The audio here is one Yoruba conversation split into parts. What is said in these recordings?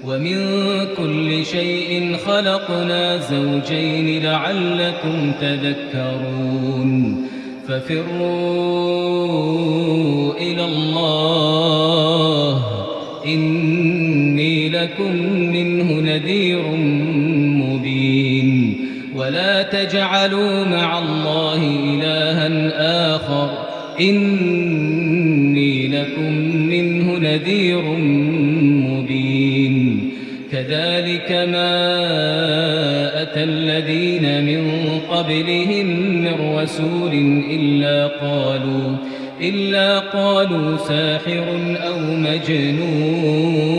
ومن كل شيء خلقنا زوجين لعلكم تذكرون ففروا إلى الله إني لكم منه نذير مبين ولا تجعلوا مع الله إلها آخر إني لكم منه نذير مبين كذلك ما أتى الذين من قبلهم من رسول إلا قالوا ساحر أو مجنون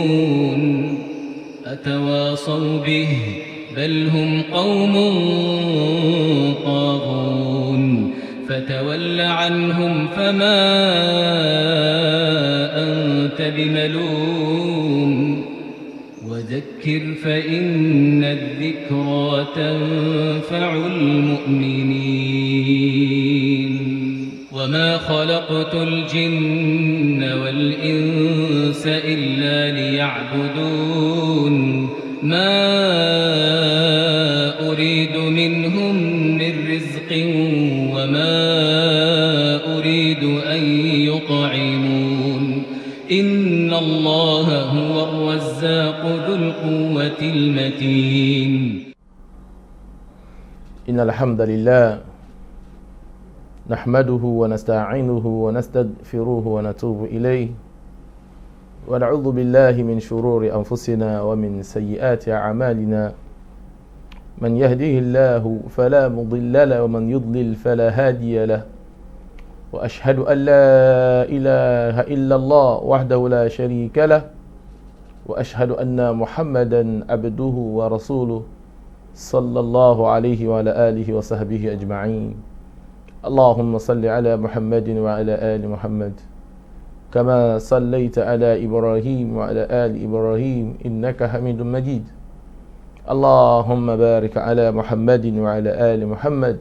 أتواصوا به بل هم قوم طاغون فتول عنهم فما أنت بملوم وذكر فإن الذكرى تنفع المؤمنين وما خلقت الجن والإنس إلا ليعبدون ما أريد منهم من رزق وما أريد أن يطعمون إن الله هو الرزاق ذو القوة المتين إن الحمد لله نحمده ونستعينه ونستغفره ونتوب إليه ونعوذ بالله من شرور أنفسنا ومن سيئات أعمالنا من يهديه الله فلا مضل له ومن يضلل فلا هادي له وأشهد أن لا إله إلا الله وحده لا شريك له وأشهد أن محمدا عبده ورسوله صلى الله عليه وعلى آله وصحبه أجمعين اللهم صل على محمد وعلى آل محمد كما صليت على إبراهيم وعلى آل إبراهيم إنك حميد مجيد اللهم بارك على محمد وعلى آل محمد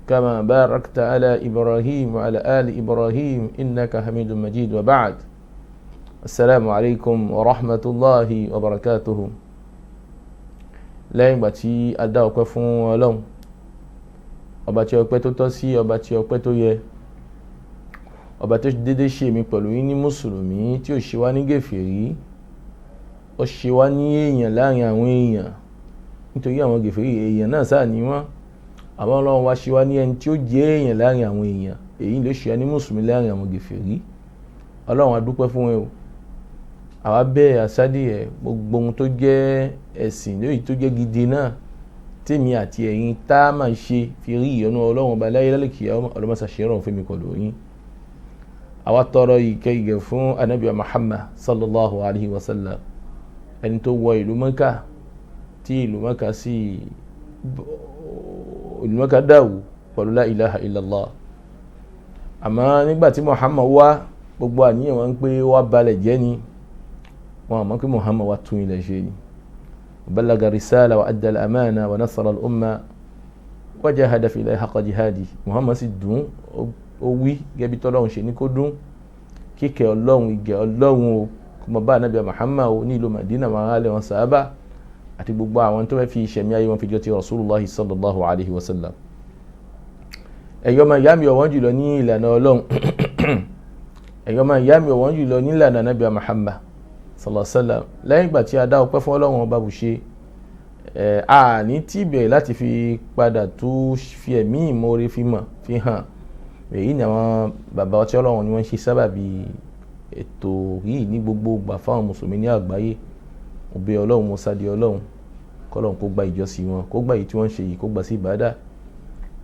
كما باركت على إبراهيم وعلى آل إبراهيم إنك حميد مجيد وبعد السلام عليكم ورحمة الله وبركاته lẹ́yìn ìgbà tí a dá ọpẹ́ fún Ọlọ́run ọba tí ọpẹ́ tó tọ́ sí, ọba tí ọpẹ́ tó yẹ, ọba tó dédé ṣe mi pẹ̀lú yín ní mùsùlùmí tí ó ṣe wá ní gèfèrí, ó ṣe wá ní èèyàn láàrin àwọn èèyàn nítorí àwọn gèfèrí èèyàn náà sáà ní wọ́n, àmọ́ Ọlọ́run wá ṣe wá ní ẹni tí ó jẹ́ èèyàn láàrin àwọn èèyàn, èyí ló ṣe wá ní mùsùlùmí láàrin àwọn gèfèrí. Ọlọ́run a dúpẹ́ fún ẹ o, àwa bẹ́ẹ̀ àsádì ẹ̀ gbogbo ohun tó jẹ́ ẹ̀sìn lóyìí tó jẹ́ gidi náà tèmi àti ẹ̀yin tá a máa ṣe fi rí ìyọ́nú Ọlọ́run ọba láyé lálẹ́kìá ọlọ́mọṣàṣẹ́ rọ̀ fún mi pẹ̀lú yín. àwa tọrọ ìkẹ́ fún Ànábì Muhammad sallallahu alayhi wa sallam, ẹni tó wọ ìlú Mẹ́kà tí ìlú Mẹ́kà dáwù pẹ̀lú la ilaha illallah. àmọ́ nígbà tí Muhammad wá, gbogbo àníyàn wọn pé wá balẹ̀ jẹ́ ni, wọn àmọ́ pé Muhammad wá tún ilẹ̀ ṣe ni. بلغ الرسالة وأدى الأمانة ونصر الأمة وجاهد في الله حق جهاده. Muhammad sì dùn ó wí gẹ́bí tọ́lọ́run ṣe ní kó dùn, kíkẹ́ Ọlọ́run ìgẹ̀ Ọlọ́run o kó máa bá Ànábì Muhammad o ní ìlú Madina wọn alẹ́ wọn sàábà àti gbogbo àwọn tó fẹ́ fi ìṣẹ̀mí ayé wọn fi jọ ti Rasulullah sallallahu alayhi wa sallam. ẹ̀yọ́ máa yá mi ọ̀wọ́n jùlọ ní ìlànà Ọlọ́run, ẹ̀yọ́ máa yá mi ọ̀wọ́n jùlọ ní ìlànà Ànábì Muhammad sallallahu alaihi wasallam. lẹ́yìn ìgbà tí a dá ọpẹ́ fún Ọlọ́run ọba bùṣe, a ní tí bẹ̀rẹ̀ láti fi padà tó fi ẹ̀mí ìmoore fi hàn. èyí ni àwọn bàbá ọtí Ọlọ́run ni wọ́n ṣe sábàbí ètò yìí ní gbogbo ìgbà fáwọn mùsùlùmí ní àgbáyé. mo bẹ̀ Ọlọ́run, mo sádì Ọlọ́run kọ́lọ́run kó gba ìjọsìn wọn, kó gba èyí tí wọ́n ń ṣe yìí, kó gba sí ìbádà,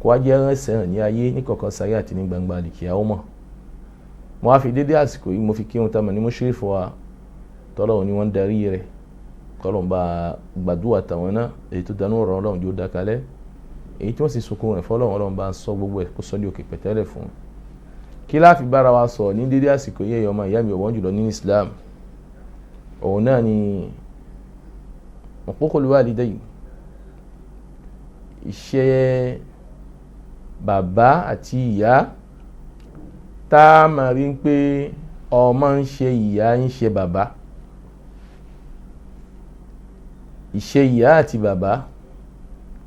kó wá jẹ́ ránṣẹ́ hàn ní ayé ní kọ̀ọ̀kan sáré àti ní gbangba àlìkìyà ọmọ. mo wá fi dédé àsìkò yìí mo fi kí wọn tamọ̀ ní mùṣírìfù wa tọ́lọ́run ni wọ́n darí rẹ̀, kọ́lọ́run bá gbàdúrà tàwọn náà, èyí tó dánú ọ̀rọ̀ Ọlọ́run yóò dákalẹ̀, èyí tí wọ́n sì sunkún rẹ̀ fọ́lọ́run Ọlọ́run bá ń sọ gbogbo ẹ̀ kó sọ ní òkè pẹ̀tẹ́lẹ̀ fún un. kí láàfin bára wa sọ ní dédé àsìkò yẹ ọmọ ìyá mi ọ̀wọ́n jùlọ ní Islam, òun náà ni uququl walidayn, iṣẹ́ bàbá àti ìyá tá a máa rí pé ọmọ ń ṣe ìyá ń ṣe bàbá. ìṣe ìyá àti bàbá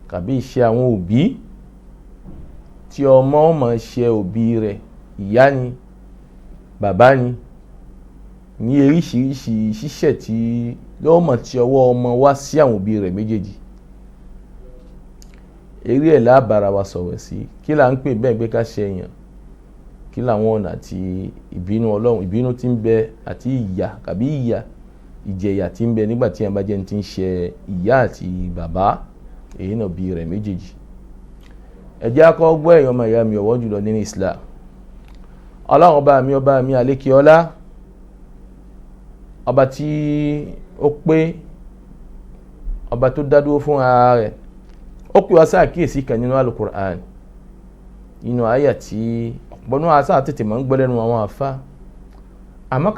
tàbí ìṣe àwọn òbí tí ọmọ ọmọ ṣe òbí rẹ̀, ìyá ni bàbá ni, ní oríṣiríṣi ṣíṣẹ̀ tí yóò mọ̀ tí ọwọ́ ọmọ wá sí àwọn òbí rẹ̀ méjèèjì. Eré ẹ̀ lábára wa sọ̀rọ̀ sí, kí là ń pè bẹ́ẹ̀ pé ká ṣe èèyàn, kí làwọn ọ̀nà àti ìbínú Ọlọ́run, ìbínú tí ń bẹ àti ìyà tàbí ìjẹ̀yà tí ń bẹ nígbà tí èèyàn bá jẹ́ ní ti ń ṣe ìyá àti bàbá èyí náà bí rẹ̀ méjèèjì. Ẹ jẹ́ ká gbọ́ ẹ̀yin ọmọ ìyá mi ọ̀wọ́n jùlọ nínú Islam. Ọlọ́run ọba mi àlékè ọlá, ọba tí ó pé, ọba tó dádúró fún ara rẹ̀, ó pè wá sáàkíyèsí kan nínú Al-Qur'an, nínú àyà tí ọ̀pọ̀nú àṣà tètè máa ń gbọ́ lẹ́nu àwọn àfá. Àmọ́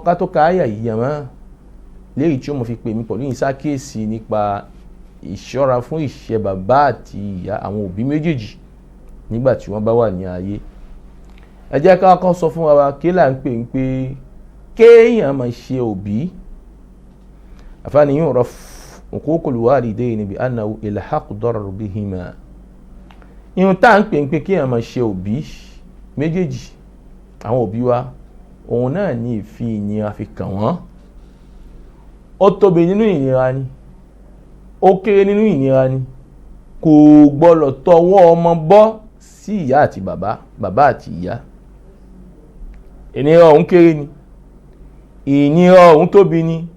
ká tó ka àyà yìí yàmá léyìí tí ó mọ̀ fi pè mí pẹ̀lú ìsákíyèsí nípa ìṣọ́ra fún ìṣe bàbá àti ìyá àwọn òbí méjèèjì nígbà tí wọ́n bá wà ní ayé. Ẹ jẹ́ ká kọ́ sọ fún wa kí là ń pè ń pé kéèyàn máa ṣe òbí. Àfáàní yu'raf uququl walidayni bi annahu ilhaqu darar bihima. Ihun tá ń pè ń pé kéèyàn máa ṣe òbí méjèèjì, àwọn òbí wa, òun náà ní ìfi ìnira fi kàn wọ́n. Ó tóbi nínú ìnira ni, ó kéré nínú ìnira ni, kò gbọ́dọ̀ tọwọ́ ọmọ bọ́ sí ìyá àti bàbá àti ìyá. Ìnira ọ̀hún kéré ni, ìnira ọ̀hún tóbi ni,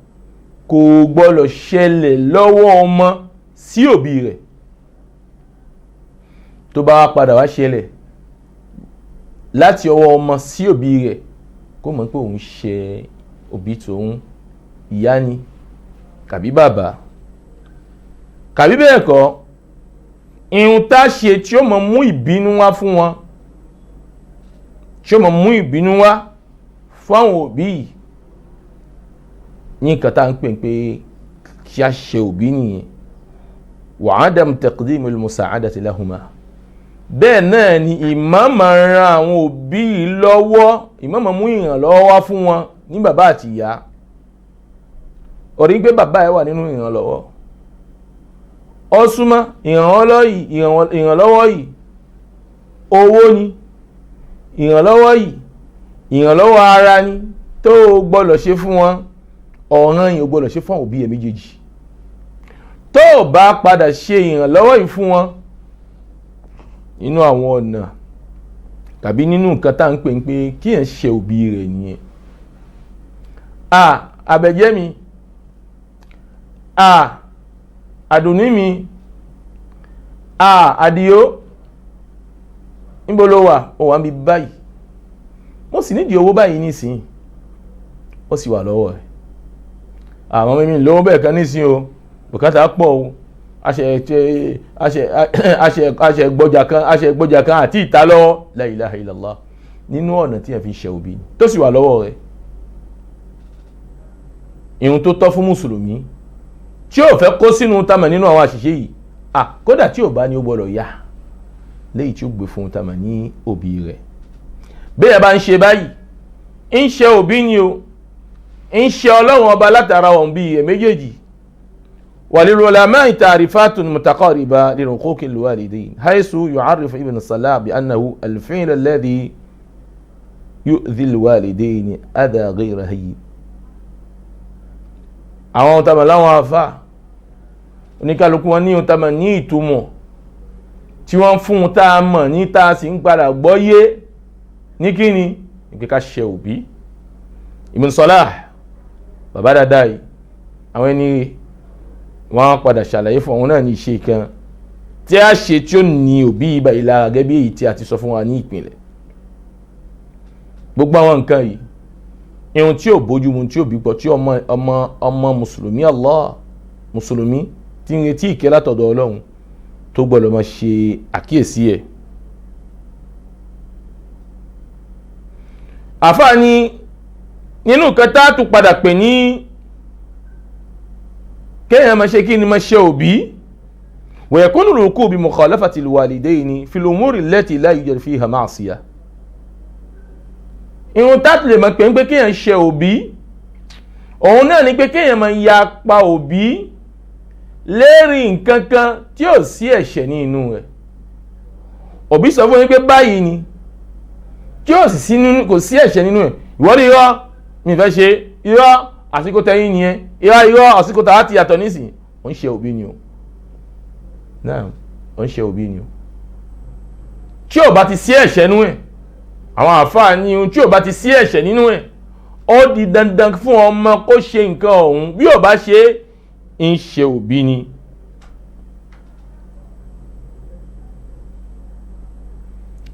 kò gbọ́dọ̀ ṣẹlẹ̀ lọ́wọ́ ọmọ sí òbí rẹ̀. Tó bá padà wá ṣẹlẹ̀ láti ọwọ́ ọmọ sí òbí rẹ̀, kó mọ̀ pé òun ṣe òbí tòun, ìyá ni kàbí bàbá. Kàbí bẹ́ẹ̀ kọ́, ihun tá ṣe tí ó mọ̀ mú ìbínú wá fún wọn, tí ó mọ̀ mú ìbínú wá fún àwọn òbí yìí, ní nǹkan tá ń pè pé kí a ṣe òbí nìyẹn. Wa adam taqdimul musa'adati lahuma. Bẹ́ẹ̀ náà ni ìmáàmà ran àwọn òbí yìí lọ́wọ́, ìmáàmà mú ìrànlọ́wọ́ wá fún wọn ní bàbá àti ìyá. Orí pé bàbá ẹ wà nínú ìrànlọ́wọ́, ó súnmọ́ ìrànlọ́wọ́ yìí owó ni, ìrànlọ́wọ́ yìí ìrànlọ́wọ́ ara ni tó gbọ́dọ̀ ṣe fún wọn, ọ̀ràn yìí ó gbọ́dọ̀ ṣe fún òbí ẹ méjèèjì. Tó bá padà ṣe ìrànlọ́wọ́ yìí fún wọn nínú àwọn ọ̀nà tàbí nínú nǹkan tá ń pè ń pé kí ẹ̀ ṣe òbí rẹ̀ nìyẹn. Àbẹ̀jẹ́ mi, àdùnní mi, àdìyó, níbo ló wà? Ó wà ń bí báyìí, mo sì nídìí owó báyìí nísìn, ó sì wà lọ́wọ́ ẹ̀. Àwọn mímí lówó bẹ́ẹ̀ kan nísìn o, bùkátà pọ̀ o, aṣẹ̀gbọ́jà kan àti ìta lọ́wọ́, la ilaha illallah, nínú ọ̀nà tí ẹ fi ṣe òbí tó sì wà lọ́wọ́ rẹ̀. Ihun tó tọ́ fún mùsùlùmí tí ó fẹ́ kó sínú tamà nínú àwọn àṣìṣe yìí, kódà tí ò bá ní ó gbọ́dọ̀ yá léyìí tí ó gbé fún tamà ní òbí rẹ̀. Bẹ́ẹ̀ bá ń ṣe báyìí, ń ṣe òbí ni o, ń ṣe Ọlọ́run ọba látara wọn bí ẹ̀ méjèèjì. وللعلماء تعريفات متقاربة لحقوق الوالدين حيث يعرف ابن الصلاح بأنه الفعل الذي يؤذي الوالدين أذى غير هين. àwọn tàbí láwọn afá oníkálukú wọn ní tàbí ní ìtumọ̀ tí wọ́n fún tá a mọ̀ ní tá a sì ń padà gbọ́yé ní kíni ìpé ká ṣe òbí. Ibn Salah, bàbá dáadáa yìí, àwọn ẹni wọ́n padà ṣàlàyé fún àwọn náà ní iṣẹ́ kan tí a ṣe tí ó ní òbí ibà ìlara gẹ́gẹ́ bí èyí tí a ti sọ fún wa ní ìpìnlẹ̀. Gbogbo àwọn nǹkan yìí, ihun tí ò bójúmu, tí ò bípọ̀, tí ọmọ mùsùlùmí Allah, mùsùlùmí tí ń retí ìkẹ́ látọ̀dọ̀ Ọlọ́run tó gbọ́dọ̀ máa ṣe àkíyèsí ẹ̀. Àfáà ní nínú nǹkan tá a tún padà pè ní kéèyàn máa ṣe kí ni máa ṣe òbí, wa yakunu al-wuqu' bi mukhalafati al-walidayni fi al-umuri allati la yujad fiha ma'siyah. Ìhun táàtì lè mọ̀ pé kéèyàn ṣe òbí, òun náà ni pé kéèyàn máa yapa òbí lérí nǹkan kan tí ò sí ẹ̀ṣẹ̀ ní inú rẹ̀. Òbí sọ fún yín pé báyìí ni tí ò sì kò sí ẹ̀ṣẹ̀ nínú ẹ̀, ìwọ ní irọ́ mi fẹ́ ṣe, irọ́ àsìkò tẹ̀yìn nìyẹn, irọ́ àsìkò tàwa ti yàtọ̀ nísìnyí, ó ń ṣe òbí ni o. Náà ó ń ṣe òbí ni o. Tí ò bá ti sí ẹ̀ṣẹ̀ nínú ẹ̀, àwọn àfáà ní ohun tí ò bá ti sí ẹ̀ṣẹ̀ nínú ẹ̀, ó di dandan fún ọmọ kó ṣe nǹkan ọ̀hún, bí ò bá ṣe ń ṣe òbí ni.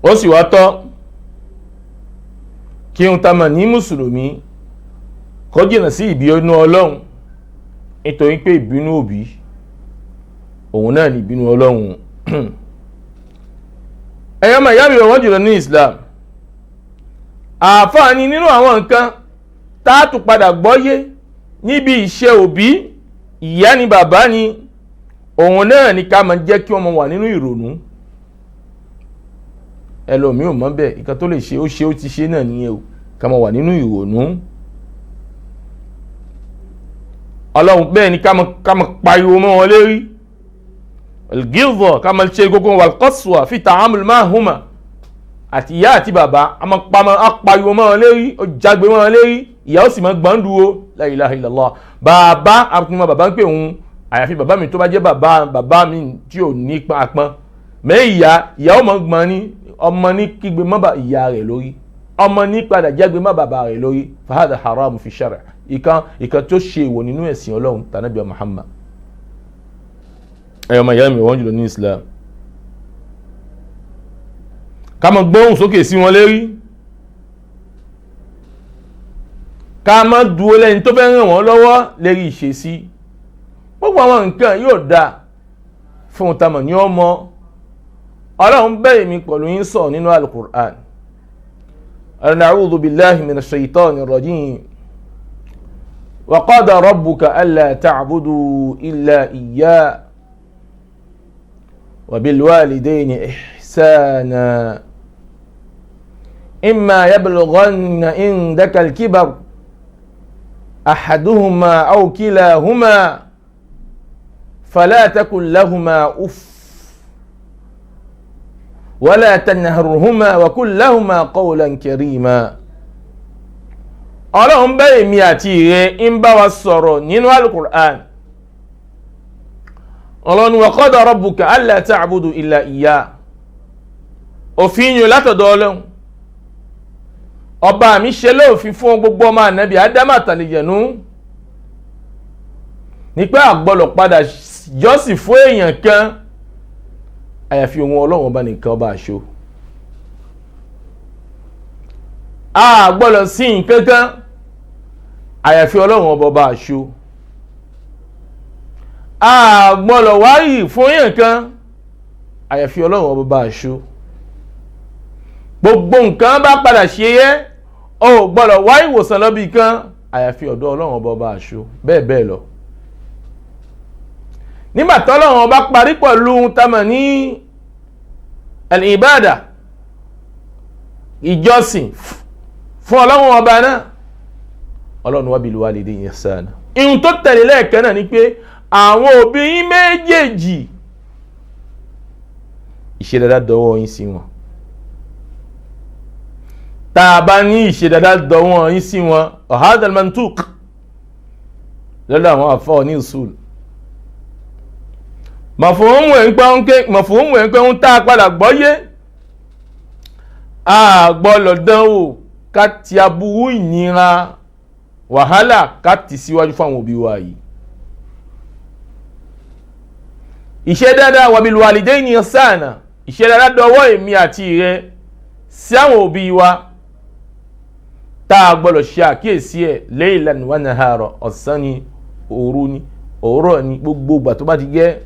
Ó sì wá tọ́ kí n ta mọ̀ ní mùsùlùmí kó jìnà sí ìbínú Ọlọ́run, nítorí pé ìbínú òbí òun náà ni ìbínú Ọlọ́run. Ẹ̀yọ́ mà ìyá mi wọ́n jùlọ ní Islam, àǹfààní nínú àwọn nǹkan táàtù padà gbọ́yé níbi ìṣe òbí, ìyá ni bàbá ni, òun náà ni ká máa jẹ́ kí ọmọ wà nínú ìrònú. Ẹlòmíì ò mọ̀ bẹ́ẹ̀, ìkan tó lè ṣe ó ti ṣe náà nìyẹn o, ká máa wà nínú ìrònú. Ọlọ́run bẹ́ẹ̀ ni ká máa pariwo mọ́ wọn lérí, al-ghilza, ká máa ṣe gbogbo wal-qaswa fi ta'amul ma'huma, àti ìyá àti bàbá a pariwo mọ́ wọn lérí, ó jágbe mọ́ wọn lérí, ìyá ó sì máa gbọ́ndúwó, la ilaha illallah. Bàbá àpínmọ́ bàbá ń pè òun, àyàfi bàbá mi tó bá jẹ́ bàbá mi tí ò ní apọn. Mẹ́ ìyá ó máa gbọ́n ní, ọmọ ní kígbe mọ́ ìyá rẹ̀ lórí, ọmọ ní padà jágbe mọ́ bàbá rẹ̀ lórí. Fahadha haram fi shar'a, ìkan tó ṣe ìwọ̀ nínú ẹ̀sìn Ọlọ́run tànàbí Muhammad. Ẹ̀yọ́ ma ìyá mi wọ́n jùlọ ní Islam, ká má gbóhùn sókè sí wọn lérí, ká má dúró lẹ́ni tó fẹ́ ràn wọ́n lọ́wọ́ lérí ìṣesí. Gbogbo àwọn nǹkan yóò dá fún tamọ̀ ní ọmọ. Ọlọ́run bẹ̀rẹ̀ mi pẹ̀lú yín sọ nínú al-Qur'an. A'udhu billahi minash shaitani rajim. Wa qada rabbuka alla ta'budu illa iyyah wa bil walidayni ihsana. إما يبلغن عندك الكبر أحدهما أو كلاهما فلا تقل لهما أف ولا تنهرهما وقل لهما قولا كريما. Ọlọ́run bẹ̀rẹ̀ mi àti rẹ̀ ń bá wa sọ̀rọ̀ nínú al-Qur'an. Ọlọ́run wa qada rabbuka alla ta'budu illa iyyah. Òfin yìí látọ̀dọ̀ Ọlọ́run. Ọba mi ṣe lófin fún gbogbo ọmọ ànábì Ádámù àtàlìjẹ̀nú ní pé àgbọ́dọ̀ padà jọ́sìn fún èèyàn kan àyàfi òun Ọlọ́run ọba nìkan ọba àṣọ. Àgbọ́dọ̀ sí nǹkan kan àyàfi Ọlọ́run ọba àṣọ. Àgbọ́dọ̀ wáyì fún èèyàn kan àyàfi Ọlọ́run ọba àṣọ. Gbogbo nǹkan bá padà ṣe yẹ, ó gbọ́dọ̀ wá ìwòsàn lọ́bì kan àyàfi ọ̀dọ̀ Ọlọ́run ọba àṣọ. Bẹ́ẹ̀ bẹ́ẹ̀ lọ. Nígbà tí Ọlọ́run ọba parí pẹ̀lú tamọ̀ ní al-ibada, ìjọsìn fún Ọlọ́run ọba náà, Ọlọ́run wa bil walidayni ihsana. Ihun tó tẹ̀lé lẹ́ẹ̀kan náà ni pé àwọn òbí yín méjèèjì ìṣe dáadáa dọwọ́ yín sí wọn. Tá a bá ní ìṣe dáadáa dọwọ́ yín sí wọn, hadha al-mantuq lọ́dọ̀ àwọn àfáà ní usul. Mafhumu ẹ̀ ń pẹ́ ń tá a padà gbọ́yé. A gbọ́dọ̀ dánwò ká ti aburú ìnira wàhálà ká ti síwájú fún àwọn òbí wa yìí. Ìṣe dáadáa wa bil walidayni ihsana, ìṣe dáadáa dọwọ́ èmi àti rẹ sí àwọn òbí wa. Tá a gbọ́dọ̀ ṣe àkíyèsí ẹ̀ laylan wa nahara, ọ̀sán ni, òru ni, òwúrọ̀ ni, gbogbo ìgbà tó bá ti jẹ́.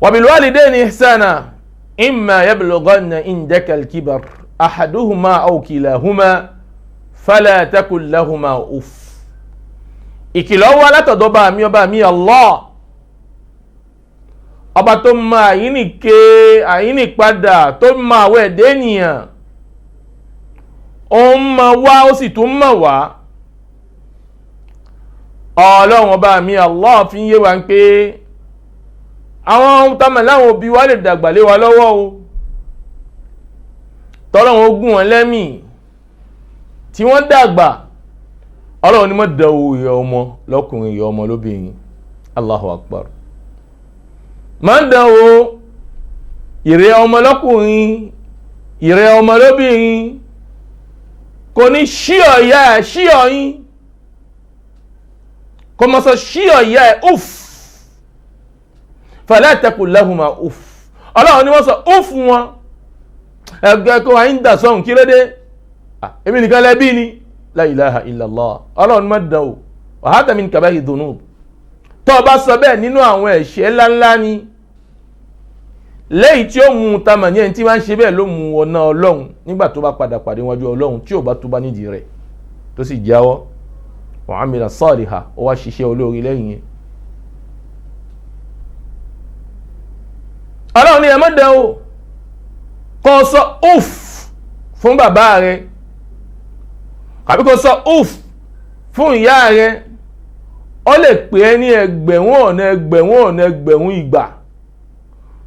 Wa bil walidayni ihsana imma yablughanna indaka al-kibar ahaduhuma aw kilahuma fala taqul lahuma uff. Ìkìlọ̀ wá látọ̀dọ̀ ọba mi Allah, ọba tó ma àyínípadà, tó ma àwọ̀ ẹ̀dẹ́ ènìyàn, ó ń ma wá ó sì tún mọ̀ wá. ọlọ́run ọba mi Allah fi ń yé wa ń pé àwọn tamọ̀ láwọn òbí wa lè dàgbà lé wa lọ́wọ́ o tọ́lọ́run ogún wọn lẹ́mìí tí wọ́n dàgbà ọlọ́run ni mọ́ dánwò ìyá ọmọ lọ́kùnrin ìyá ọmọ lóbìnrin. Allahu Akbar. má dánwò ìrẹ́ ọmọ lọ́kùnrin ìrẹ́ ọmọ lóbìnrin kò ní ṣíọ̀ ìyá ẹ̀ ṣíọ̀ yín kò mọ̀ sọ ṣíọ̀ ìyá ẹ̀ uff fala taqul lahuma uff ọlọ́run ni wọ́n sọ uff wọn ẹgbẹ́ kó wà ń dà sọ́hùn kí ló dé èmi nìkan lẹ́bí ni la ilaha illallah ọlọ́run má dánwò wa hadha min kaba'i dhunub tó bá sọ bẹ́ẹ̀ nínú àwọn ẹ̀ṣẹ̀ ńláńlá ni lẹ́yìn tí ó mú tamà ní ẹni tí wọ́n ń ṣe bẹ́ẹ̀ ló mú ọ̀nà ọlọ́run nígbà tó bá padà pàdé wájú ọlọ́run tí ò bá tó bá nídìí rẹ̀ tó sì jáwọ́ wa amila saliha ó wá ṣiṣẹ́ olóore lẹ́yìn yẹn. ọlọ́run ni ẹ má dánwò kó sọ uff fún bàbá rẹ̀ àbí kó sọ uff fún ìyá rẹ̀ ó lè pè é ní ẹgbẹ̀rún ìgbà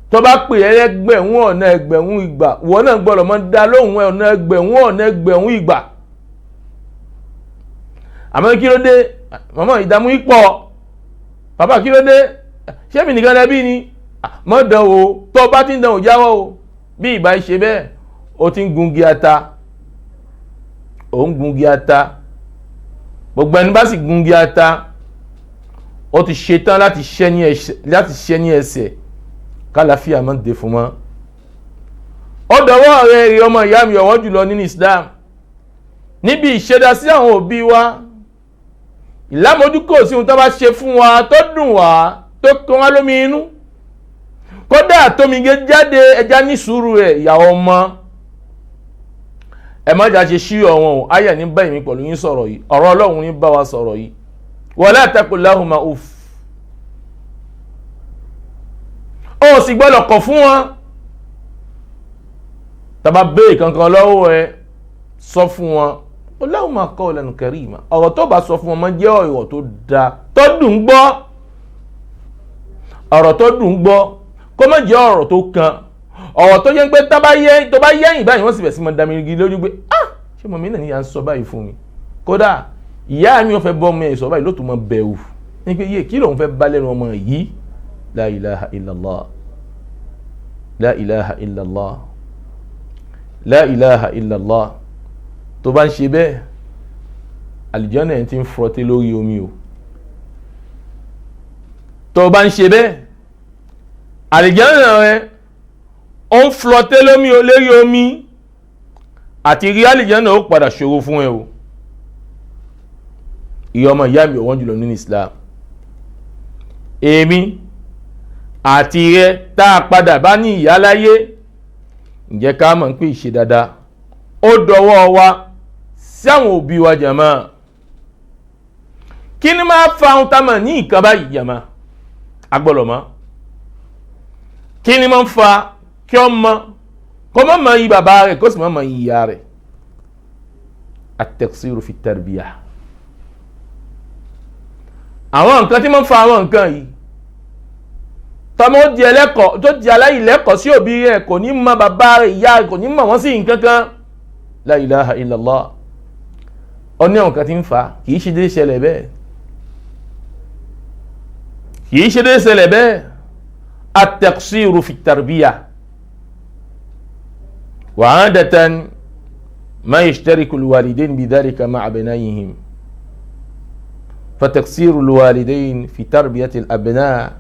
tó bá pè é ẹgbẹ̀rún ìgbà wọ́n náà gbọ́dọ̀ mọ́ dá lóhùn ẹgbẹ̀rún ìgbà. àmọ́ kí ló dé màmá ìdààmú ipò bàbá kí ló dé ṣé mi nìkan lẹ́bí ni mọ́ dán o tó bá ti ń dán o jáwọ́ o bí ìbá ṣe bẹ́ẹ̀ o ti ń gungi ata o ń gungi ata gbogbo ẹni bá sì gungi ata ó ti ṣetán láti ṣẹ́ ní ẹsẹ̀ kálàfíà máa ń dé fún mọ́. ó dọ̀wọ́ rẹ̀ rí ọmọ ìyá mi ọ̀wọ́n jùlọ nínú Islam níbi ìṣẹ́dá sí àwọn òbí wa ìlàmójúkò sí ohun tó bá ṣe fún wa tó dùn wá tó kàn wá lómi inú kódà tómigé jáde ẹja ní sùúrù rẹ̀ ìyàwó ọmọ ẹ má jà ṣe ṣí ọ̀wọ́n o ayà ní báyìí mi pẹ̀lú yín sọ̀rọ̀ yìí ọ̀rọ̀ Ọlọ́run ní bá wa sọ̀rọ̀ yìí wala taqul lahuma uff ó sì gbọ́dọ̀ kọ̀ fún wọn tàbá béè kankan lọ́wọ́ ẹ sọ fún wọn lahuma qawlan karima ọ̀rọ̀ tó bá sọ fún wọn máa jẹ́ ọ̀rọ̀ tó dáa tó dùn gbọ́ ọ̀rọ̀ tó dùn gbọ́ kó má jẹ́ ọ̀rọ̀ tó kan ọ̀rọ̀ tó yẹ pé tó bá yẹ́yìn báyìí wọ́n sì bẹ̀ sí mọ́ dámìrìgì lójú pé ṣé mọ̀ mí náà ní à ń sọ báyìí fún mi kódà ìyá mi ò fẹ́ bọ́ ọmọ ẹ̀ sọ báyìí ló tún mọ́ bẹ̀rù ní pé yé kí lòun fẹ́ bá lẹ́nu ọmọ yìí la ilaha illallah la ilaha illallah la ilaha illallah tó bá ń ṣe bẹ́ẹ̀ àlìjọ́nà ẹ̀ ti ń frọtẹ́ lórí omi o tó bá ń ṣe bẹ́ẹ̀ àlìjọ́nà ẹ̀ ó ń frọtẹ́ lórí omi àti rí àlìjọ́nà ó padà ṣòro fún ẹ o ìyá ọmọ ìyá mi ọ̀wọ́n jùlọ nínú Islam èmi àti rẹ tá a padà bá ní ìyá láyé ǹjẹ́ ká mọ̀ ń pè ṣe dáadáa ó dọwọ́ wa sí àwọn òbí wa jàmá kí ni máa fa ohun tá a mọ̀ ní nǹkan báyìí jàmá agbọ́dọ̀ mọ̀ kí ni máa ń fa kí ọmọ kó má mọ̀ yí bàbá rẹ̀ kó sì má mọ̀ yí ìyá rẹ̀ at-taqsiru fi tarbiyah àwọn nǹkan tí máa ń fa àwọn nǹkan yìí tọmọ di ẹlẹ́kọ̀ọ́ tó di aláìlẹ́kọ̀ọ́ sí òbí rẹ̀ kò ní mọ̀ bàbá rẹ̀ ìyá rẹ̀ kò ní mọ̀ wọ́n sí nǹkan kan la ilaha illallah ọ ní àwọn kan tí ń fa kì í ṣe dé ṣẹlẹ̀ bẹ́ẹ̀ at-taqsiru fi tarbiyah wa 'adatan ma yashtariku al-walidayn bidhalika ma'a abna'ihim فتقصير الوالدين في تربية الأبناء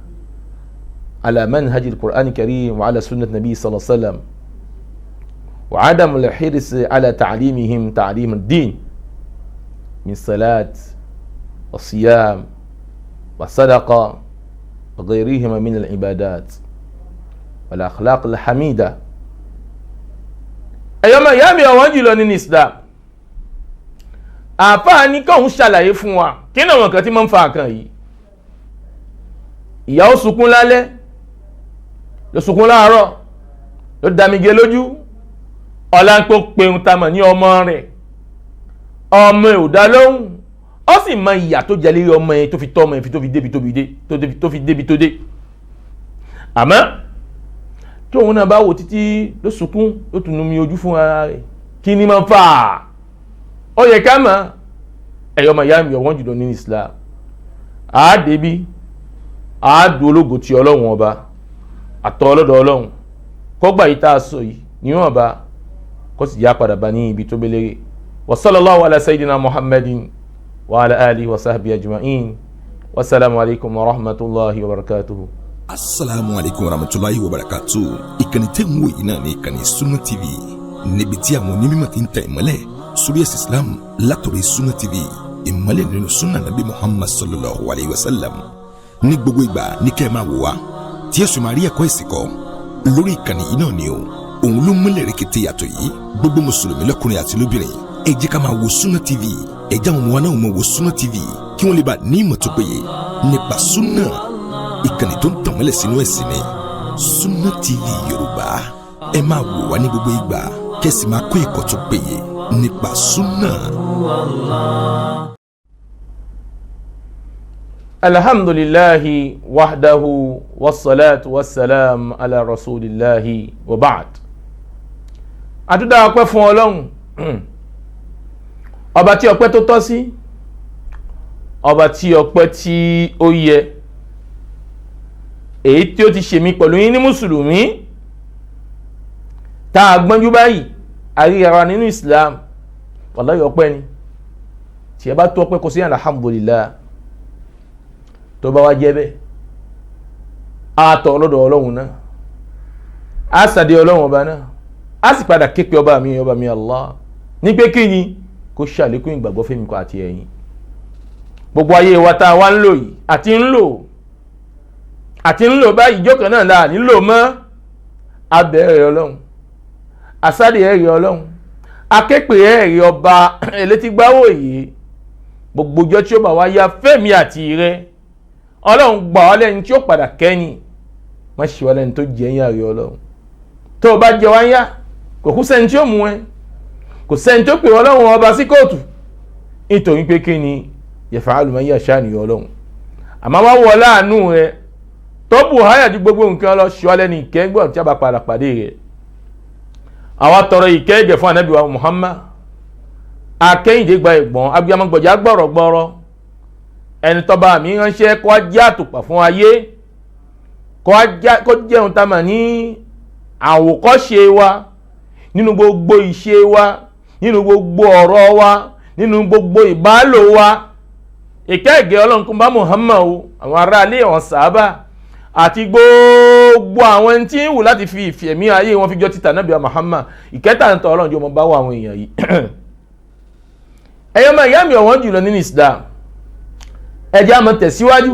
على منهج القرآن الكريم وعلى سنة النبي صلى الله عليه وسلم وعدم الحرص على تعليمهم تعليم الدين من صلاة والصيام والصدقة وغيرهما من العبادات والأخلاق الحميدة أيما يامي أوانجي لونين إسلام àfáà ní kóhun ṣàlàyé fún wa kí ni àwọn kan tí máa ń fa àkàn yìí ìyá ó sunkún lálẹ́ ló sunkún láàárọ̀ ló damigé lójú ọ̀la ń pè ń tamọ̀ ní ọmọ rẹ̀ ọmọ ẹ̀ ò dá lóhùn ó sì mọ ìyà tó jẹ lérí ọmọ yẹn tó fi tọ́ ọmọ yẹn tó fi débi tó dé. àmọ́ tí òun náà bá wò títí ló sunkún ló tún numi ojú fún ara rẹ̀ kí ni máa fà á. ó yẹ ká mọ̀ ẹ̀yọ́ ọmọ ìyá mi ọ̀wọ́n jùlọ ní Islam. àádébí àádùn ológo ti ọlọ́run ọba àtọ́ ọlọ́dọ̀ ọlọ́run kọ́gbà yìí tá a sọ yìí níwọ̀n bá kó sì yá padà bá ní ibi tó belére. wa sallallahu ala sayyidina Muhammadin wa ala alihi wa sahbihi ajma'in. wasalaamu alaykum wa rahmatulahi wa barakatuhu. Assalamu alaikum warahmatullahi wabarakatuh. Ìkànnì tẹ́ ń wò yìí náà ní ìkànnì Sunna TV, níbi tí àwọn onímọ̀ ti ń tẹ ìmọ́lẹ̀ sórí ẹ̀sìn Islam látọ̀rọ̀ Sunna TV, ìmọ́lẹ̀ nínú sunna nabi Muhammad sallallahu alayhi wa sallam. Ní gbogbo ìgbà ní kẹ́ ẹ máa wò wá tí ẹ̀sùn máa rí ẹ̀kọ́ ẹ̀sìn kọ́ lórí ìkànnì yìí náà ni o. Òun ló múlẹ̀ rẹ̀kẹ̀tẹ̀ yàtọ̀ yìí. Gbogbo mùsùlùmí lọ́kùnrin àti lóbìnrin ẹ jẹ́ ká máa wo Sunna TV, ẹ jẹ́ àwọn ọmọ wa náà máa wo Sunna TV kí wọ́n lè bá ní ìmọ̀ tó péye nípa sunna. Ìkànnì tó ń tàn mọ́lẹ̀ sínú ẹ̀sìn ni Sunna TV Yorùbá. Ẹ máa wò wá ní gbogbo ìgbà kẹ́sì máa kó ẹ̀kọ́ tó péye nípa sunna. alhamdulillahi wahdahu wassalatu wassalam ala rasulillahi wa ba'd. àtúndà ọpẹ́ fún Ọlọ́run ọba tí ọpẹ́ tó tọ́ sí, ọba tí ọpẹ́ tí ó yẹ, èyí tí ó ti ṣe mí pẹ̀lú yín ní mùsùlùmí tá a gbọ́njú báyìí àríyàrá nínú Islam. wallahi ọpẹ́ ni tí ẹ bá tó ọpẹ́ kò sí alhamdulillah. tó bá wá jẹ́ bẹ́ẹ̀ a tọ̀ ọlọ́dọ̀ Ọlọ́run náà, a sàdé Ọlọ́run ọba náà, a sì padà képe ọba mi Allah ní pé kí ni kó ṣàlékún ìgbàgbọ́ fẹ́mi kọ́ àti ẹ̀yin. gbogbo ayé wa tá a wá ń lò yìí àti ń lò báyìí jókòó náà láà nílò mọ́. abẹ́rẹ́ Ọlọ́run, asádìí ẹ̀rí Ọlọ́run, aképe ẹ̀rí ọba elétígbáwò yìí. gbogbo ọjọ́ tí ó bá wá yá fẹ́mi àti rẹ Ọlọ́run gbà ọ́ lẹ́ni tí ó padà kẹ́yìn, má ṣe wá lẹ́ni tó jẹ́ yín àrí Ọlọ́run. tó o bá jẹ wá yá kò kú sẹ́ni tí ó mú ẹ, kò sẹ́ni tó pè Ọlọ́run ọba sí kóòtù nítorí pé kí ni yaf'alu ma yasha ni Ọlọ́run. àmọ́ wá wọ láàánú rẹ tó bù háyà ju gbogbo nǹkan lọ ṣọ́ lẹ́ni ìkẹ́gbọ́n tí a bá padà pàdé rẹ̀. àwa tọrọ ìkẹ́gẹ̀ fún Ànábì wa Muhammad, akẹ́yìndé gba ìgbọ̀n agbiyamọ̀gbọ̀jà gbọ̀rọ̀gbọ̀rọ̀, ẹni tó bá mi ránṣẹ́ kó jẹ́ àtùpà fún ayé, kó jẹun tá a mà ní àwòkọ́ṣe wa nínú gbogbo ìṣe wa, nínú gbogbo ọ̀rọ̀ wa, nínú gbogbo ìbálò wa. ìkẹ́gẹ̀ Ọlọ́run kó bá Muhammad o, àwọn aráalé àwọn sàhábà àti gbogbo àwọn ẹni tí ń wù láti fi ìfẹ̀mí ayé wọn fi jọ títà Ànábì Muhammad. ìkẹta ń tọ Ọlọ́run jọ mọ bá wà àwọn èèyàn yìí. ẹ̀yọ́ máa yá mi ọ̀wọ́n jùlọ nínú Islam. ẹ jẹ́ á máa tẹ̀síwájú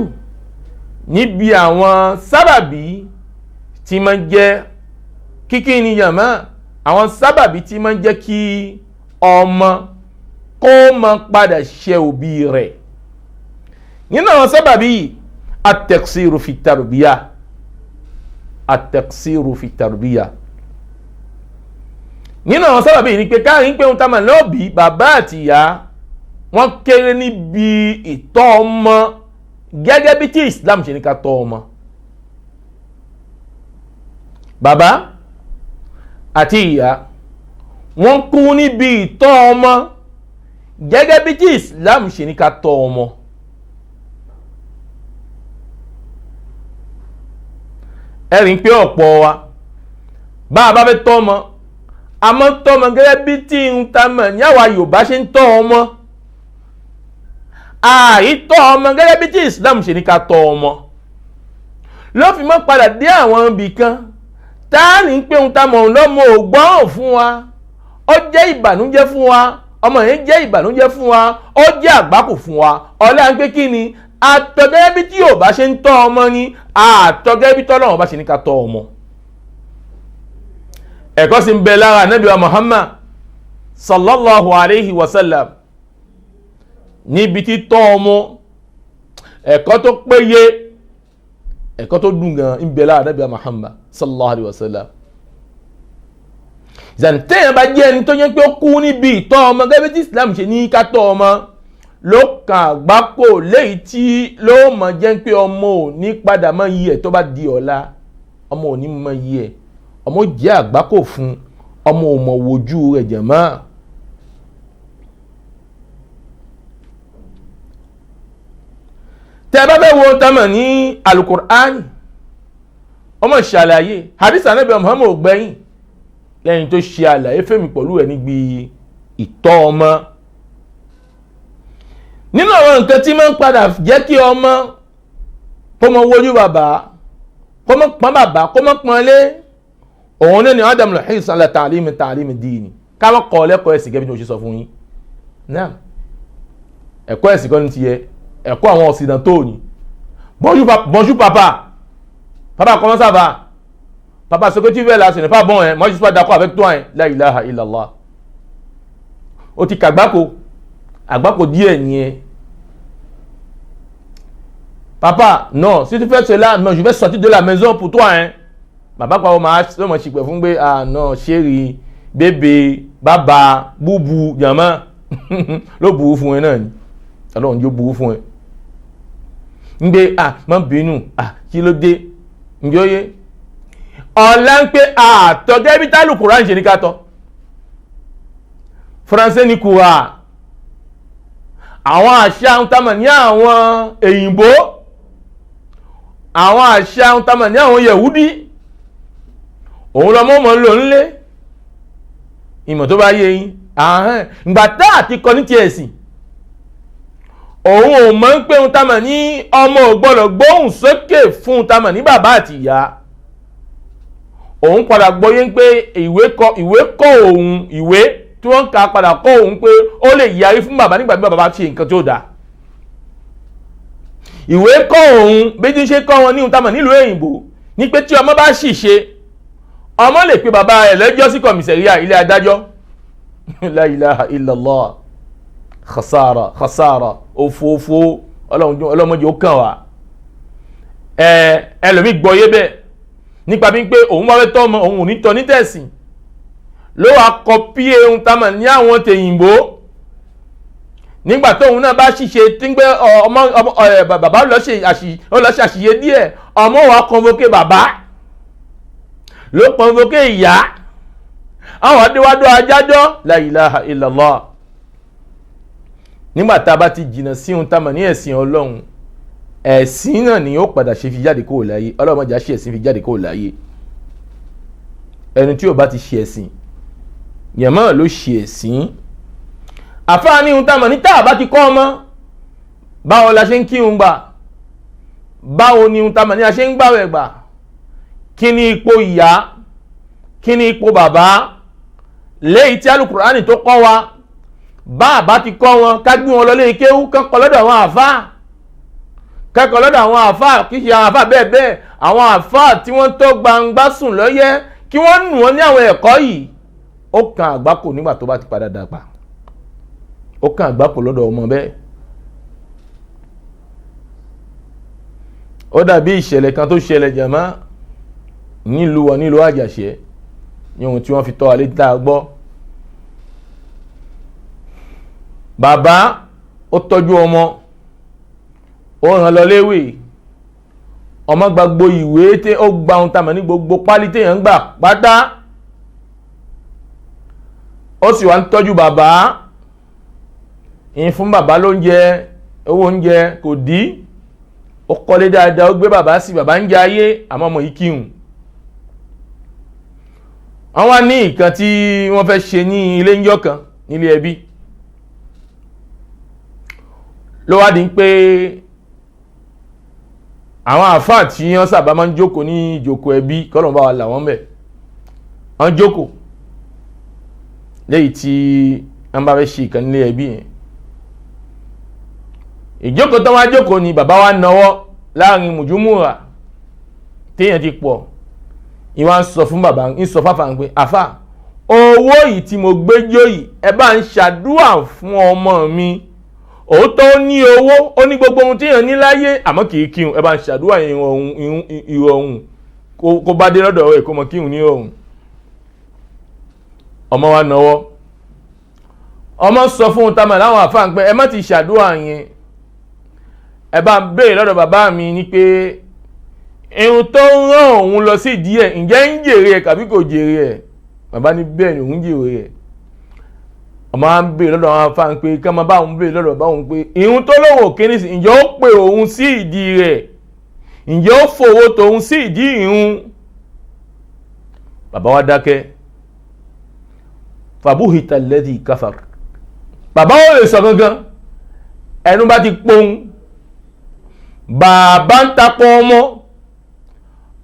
níbi àwọn sábàbí tí máa ń jẹ́ kíkí ni yàmá, àwọn sábàbí tí máa ń jẹ́ kí ọmọ kó máa padà ṣe òbí rẹ̀. nínú àwọn sábàbí yìí at-taqsiru fi tarbiya, at-taqsiru fi tarbiya. nínú àwọn sábàbí yìí ni pé káàrin pé ohun tá a máa lọ́ọ̀bí bàbá àti ìyá wọ́n kéré níbi ìtọ́ ọmọ gẹ́gẹ́ bí tí Islam ṣe ní ká tọ́ ọmọ. bàbá àti ìyá wọ́n kú níbi ìtọ́ ọmọ gẹ́gẹ́ bí tí Islam ṣe ní ká tọ́ ọmọ. ẹ̀rín pé ọ̀pọ̀ wa bá a bá fẹ́ tọ́ ọmọ, àmọ́ tọ́ ọmọ gẹ́gẹ́ bí tí ń ta mọ̀ ní àwa Yorùbá ṣe ń tọ́ ọmọ. àìtọ́ ọmọ gẹ́gẹ́ bí tí Islam ṣe ní ká tọ́ ọmọ ló fi mọ́ padà dé àwọn ibì kan tá a ní pé ń ta mọ̀ lọ́mọ ògbọ́n fún wa, ó jẹ́ ìbànújẹ́ fún wa, ọmọ yẹn jẹ́ ìbànújẹ́ fún wa, ó jẹ́ àgbákò fún wa. ọlá ń pé kí ni àtọ̀gẹ́ bí tí Yorùbá ṣe ń tọ́ ọmọ ni àtọ̀gẹ́ bí tọ́lọ́run bá ṣe ní ká tọ́ ọmọ. ẹ̀kọ́ sì ń bẹ lára Ànábì wa Muhammad sallallahu alayhi wa sallam níbi tí tọ́ ọmọ, ẹ̀kọ́ tó péye, ẹ̀kọ́ tó dùn gan ń bẹ lára Ànábì wa Muhammad sallallahu alayhi wa sallam. ìzàntẹ́yìn bá jẹ́ ẹni tó yẹ pé ó kú níbi ìtọ́ ọmọ gẹ́gẹ́ bí tí Islam ṣe ní ká tọ́ ọmọ ló kàn àgbákò léyìí tí ló mọ̀ jẹ́ pé ọmọ ò ní padà mọ́ yí ẹ̀ tó bá di ọ̀la, ọmọ ò ní mọ́ yí ẹ̀, ọmọ jẹ́ àgbákò fún, ọmọ ò mọ̀ wojú rẹ̀ jẹ̀mọ́. tẹ́ bá fẹ́ wo tamọ̀ ní alukur'ani ọmọ ṣàlàyé hadith anabi Muhammad gbẹ̀yìn lẹ́yìn tó ṣe àlàyé fẹ́mi pẹ̀lú ẹ̀ níbi ìtọ́ ọmọ. nínú àwọn nǹkan tí máa ń padà jẹ́ kí ọmọ kó mọ wojú bàbá, kó mọ pọ́n bàbá, kó mọ pọ́n lé, òun ní adam al-hirs ala ta'lim dini, ká mọ́ kọ́ lẹ́kọ̀ọ́ ẹ̀sìn gẹ́gẹ́ bí mo ṣe sọ fún yín náà. ẹ̀kọ́ ẹ̀sìn kan ní ti yẹ, ẹ̀kọ́ àwọn occidentaux ni. Bonjour papa, papa comment ça va, papa ce que tu veux là ce n'est pas bon hein, moi je suis pas d'accord avec toi hein. La ilaha illallah. Ó ti kàgbákò, àgbákò díẹ̀ nìyẹn. Papa non, si tu fais cela non je vais sortir de la maison pour toi hein. Bàbá pa ọmọ àṣìṣe ṣìpẹ̀ fún pé ah non chéri bébé bàbá búbu jàmá ló burú fún ẹ náà ni Ọlọ́run yóò burú fún ẹ. ń gbé má bínú kí ló dé ǹjọ́ yé ọ̀la ń pé àtọ́gẹ́ bí tálù Kùránì ṣe ní ká tọ́ Faransé ní kùrà àwọn àṣà ń tamọ̀ ní àwọn èyìnbó, àwọn àṣà ń tamọ̀ ní àwọn Yẹ̀húdí, òun lọ mọ́ ń lò nílé ìmọ̀ tó bá yé yín ìgbà tá àti kọ ní ti ẹ̀sìn òun ò mọ̀ ń pé ń tamọ̀ ní ọmọ ò gbọ́dọ̀ gbóhùn sókè fún un tamọ̀ ní bàbá àti ìyá. Òun padà gbọ́yé ń pé ìwé kọ́ òun ìwé tí wọ́n kà padà kọ́ òun pé ó lè yarí fún bàbá nígbà tí bàbá ṣe nǹkan tó dáa. Ìwé kọ́ òun bí tí ń ṣe kọ́ wọn ní ohun tamọ̀ nílùú òyìnbó ní pé tí ọmọ bá ṣìṣe ọmọ lè pe bàbá ẹ̀ lẹ́jọ́ sí kọ̀mìsẹ̀ríà ilé adájọ́. La ilaha illallah. Khasara òfófó ọlọ́mọdé ó kàn wá. Ẹlòmí gbọ́yé bẹ́ẹ̀ nípa bí pé òun wá fẹ́ tọ́ ọmọ òun ò ní tọ́ ní tẹ̀sìn ló wá kọpí ohun tamọ̀ ní àwọn tèyìnbó nígbà tóun náà bá ṣìṣe tí ń gbé bàbá lọ ṣe àṣìṣe díẹ̀ ọmọ wa convoqué bàbá ló convoqué ìyá àwọn adéwádó ajájọ́ la ilaha illallah. nígbà tá a bá ti jìnnà sí ohun tamọ̀ ní ẹ̀sìn Ọlọ́run, ẹ̀sìn náà ni ó padà ṣe fi jáde kó láyé. Ọlọ́run má jẹ́ ṣe ẹ̀sìn fi jáde kó láyé. ẹni tí ó bá ti ṣe ẹ̀sìn yẹ̀mọ́ ló ṣe ẹ̀sìn. àfáà ní ohun tamọ̀ ní tá a bá ti kọ́ ọmọ báwo la ṣe ń kírun gbà, báwo ni ohun tamọ̀ ní a ṣe ń gbàwẹ̀ gbà, kí ni ipò ìyá, kí ni ipò bàbá, léyìí tí Al-Qur'ani tó kọ́ wa bá a bá ti kọ́ wọn ká gbé wọn lọ lé kéwú kẹ́kọ̀ọ́ lọ́dọ̀ àwọn àfáà, kẹ́kọ̀ọ́ lọ́dọ̀ àwọn àfáà kì í ṣe àwọn àfáà bẹ́ẹ̀ bẹ́ẹ̀, àwọn àfáà tí wọ́n tó gbangba sùn lọ́yẹ́ kí wọ́n nù wọ́n ní àwọn ẹ̀kọ́ yìí. Ó kan àgbákò nígbà tó bá ti padà dàgbà, ó kan àgbákò lọ́dọ̀ ọmọ bẹ́ẹ̀. Ó dàbí ìṣẹ̀lẹ̀ kan tó ṣẹlẹ̀ jàmá nílùú Àjàṣẹ́ ní ohun tí wọ́n fi tọ́ alẹ́ tá a gbọ́. Bàbá ó tọ́jú ọmọ, ó ràn lọ léwé, ọmọ gbàgbó ìwé tí ó gba ohun tamọ̀ ní gbogbo pálí téèyàn ń gbà pátá, ó sì wá ń tọ́jú bàbá, ìyìn fún bàbá lóúnjẹ, owó oúnjẹ kò dí, ó kọ́lé dáadáa, ó gbé bàbá sí, bàbá ń jẹ ayé àmọ́ ọmọ yìí kírun. wọ́n wá ní nǹkan tí wọ́n fẹ́ ṣe ní ilé ńjọ́ kan nílé ẹbí, ló wá di pé àwọn àfáà tí wọ́n sábà máa ń jókòó ní ìjókòó ẹbí kọ́lọ̀ bá wà láwọn bẹ̀ wọ́n jókòó léyìí tí wọ́n bá fẹ́ ṣe ìkan nílé ẹbí yẹn. ìjókòó tó wá jókòó ni bàbá wa náwó láàrin mùjúmùrà téèyàn ti pọ̀, ìwà ń sọ fún bàbá ń sọ fáfà ń pé àfà owó yìí tí mo gbé jó yìí ẹ bá ń ṣàdúrà fún ọmọ mi, òótọ́ ó ní owó, ó ní gbogbo ohun tí èèyàn ní láyé àmọ́ kì í kírun, ẹ bá ń ṣàdúrà ìrọ̀rùn kó bá dé lọ́dọ̀ ẹ̀ kó mọ kírun ní ìrọ̀rùn. ọmọ wa náwó ọmọ sọ fún tamà láwọn àfáà pé ẹ má ti ṣàdúrà yẹn, ẹ bá béèrè lọ́dọ̀ bàbá mi ní pé irun tó ń rán òun lọ sí ìdí ẹ̀ ǹjẹ́ ń jèrè ẹ̀ tàbí kò jèrè ẹ̀. Bàbá ní bẹ́ẹ̀ ni òun jèrè ẹ̀. Ọmọ wa ń béèrè lọ́dọ̀ àwọn àfáà pé ká máa bá òun béèrè lọ́dọ̀ bá òun pé irun tó lóun òkè ní sí ǹjẹ́ ó pè òun sí ìdí rẹ̀, ǹjẹ́ ó fowó tòun sí ìdí irun. Bàbá wa dákẹ́. Fabuhita alladhi kafar. Bàbá ò lè sọ gangan, ẹnu bá ti pohun. Bàbá ń takò ọmọ,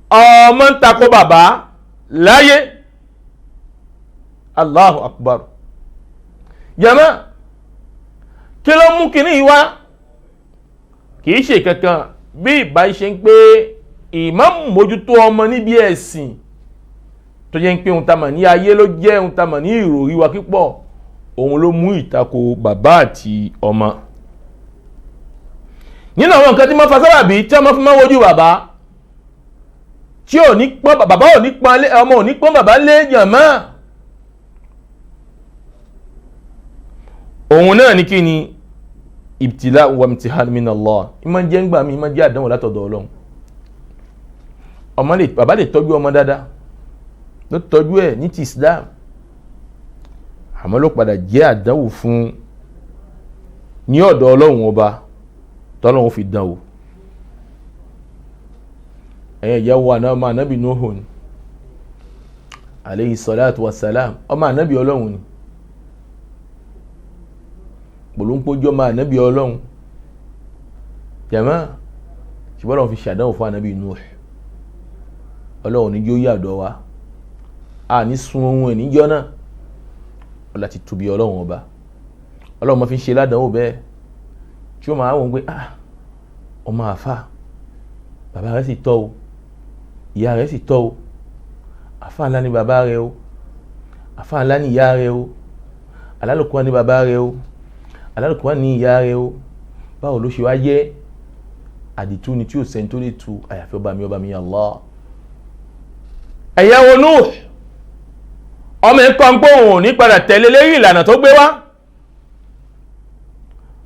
ọmọ ń takò bàbá láyé. Allahu akbar. Jàmá, kí ló mú kíní yìí wá? Kìí ṣe kankan bí ìbá ṣe ń pé ìmáàmù mójútó ọmọ níbi ẹ̀sìn tó jẹ́ ń pé ohun tamà ní ayé ló jẹ́ ohun tamà ní ìròrí wa kípọ̀, òun ló mú ìtakò bàbá àti ọmọ. Nínú àwọn nǹkan tí wọ́n fa sábàbí tí wọ́n fi máa wojú bàbá tí ò ní pọ́n bàbá, ò ní pọ́n ọmọ, ò ní pọ́n bàbá lé jàmá. Òun náà ní kí ni ibtila wa imtihan min Allah. Ìmọ̀ jẹ́ ń gbà mí, ìmọ̀ jẹ́ àdánwò látọ̀dọ̀ Ọlọ́run. Bàbá lè tọ́jú ọmọ dáadáa, ló tọ́jú ẹ̀ ní ti Islam, àmọ́ ló padà jẹ́ àdánwò fún ní ọ̀dọ̀ Ọlọ́run ọba tọ́lọ́run fi dánwò. Ẹ̀yẹ ìyàwó ọmọ ànábì Nuhu ni alayhi salatu wassalam, ọmọ ànábì Ọlọ́run ni, gbòlóńpójú ọmọ ànábì Ọlọ́run. Jàmá, ṣùgbọ́n Ọlọ́run fi ṣàdánwò fún ànábì Nuhu. Ọlọ́run ní yóò yàdọ̀ wa, a ní sun ohun ẹ̀ níjọ́ náà, ọlá ti tóbi Ọlọ́run ọba. Ọlọ́run ma fi ń ṣe ládánwò bẹ́ẹ̀ tí ó máa wọ́n pé ọmọ àfà, bàbá rẹ̀ sì tọ́ o, ìyá rẹ̀ sì tọ́ o, àfà ńlá ni bàbá rẹ̀ o, àfà ńlá ni ìyá rẹ̀ o, alálùkùránì ni bàbá rẹ̀ o, alálùkùránì ni ìyá rẹ̀ o. Báwo ló ṣe wá jẹ́ àdìtú ni tí ò sẹ́ni tó lè tu àyàfi ọba mi Allah. Ẹ̀yẹ́ wo Nuh, ọmọ ẹ̀kọ́ ń pòhùn ní padà tẹ̀lé lérí ìlànà tó gbé wá.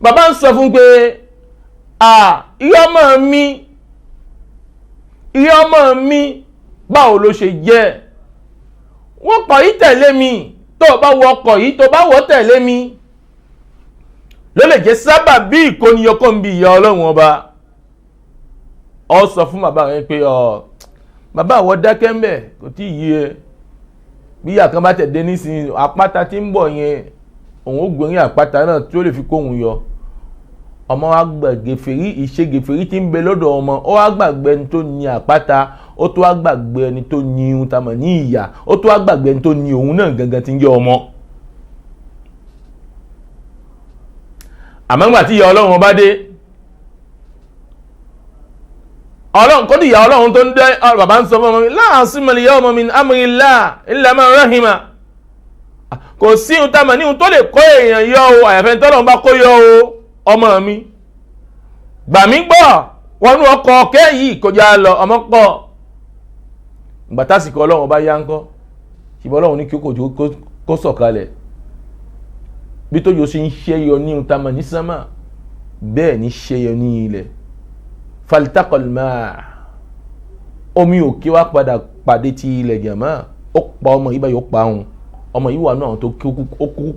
Bàbá ń sọ fún pé ìyá ọmọ mi báwo ló ṣe jẹ́, wọ́n kọ̀ yí tẹ̀lé mi, tó bá wọ ọkọ̀ yìí tó bá wọ́ tẹ̀lé mi ló lè jẹ́ sábà bí ìkóniyọkọ́ ń bí ìyá Ọlọ́run ọba. Ó sọ fún bàbá rẹ̀ pé bàbá àwọ̀ dákẹ́ ń bẹ̀, kò tí yí ẹ, bí ìyá kan bá tẹ̀dé nísìnyí àpáta tí ń bọ̀ yẹn òun ó gbórí àpáta náà tí ó lè fi kóhun yọ. Ọmọ wa gbàgbé ìṣègèfèrí tí ń bẹ lọ́dọ̀ ọmọ, ó wá gbàgbé ẹni tó ní àpáta, ó tó wá gbàgbé ẹni tó ní ohun tá a mọ̀ ní ìyá, ó tó wá gbàgbé ẹni tó ní òun náà gangan tí ń jẹ́ ọmọ. Àmọ́ nígbà tí ìyá Ọlọ́run bá dé, Ọlọ́run kọ́ ní ìyá Ọlọ́run tó ń dẹ́ bàbá ń sọ fún ọmọ mi, la asima al-yawma min amrillah illa man rahima. Kò sí ohun tá a mọ̀ ní ohun tó lè kó èèyàn yọ o, àyàfẹ́ tọ́lọ́run bá kó yọ o. Ọmọ mi, gbà mí gbọ́, wọnú ọkọ̀ ọ̀kẹ́ yìí kò já lọ, ọmọ pọ̀. Ìgbà tásìkò Ọlọ́run bá yá ń kọ́, ṣùgbọ́n Ọlọ́run ní kí kó sọ̀kalẹ̀. Bí tó yóò ṣe ń ṣẹ́yọ ní ohun tá a mọ̀ ní sánmà, bẹ́ẹ̀ ní ṣẹ́yọ ní ilẹ̀. Faltaqal ma', omi òkè wá padà pàdé ti ilẹ̀ jàmá, ó pa ọmọ yìí báyìí, ó pa òun. Ọmọ yìí wà náà tó kú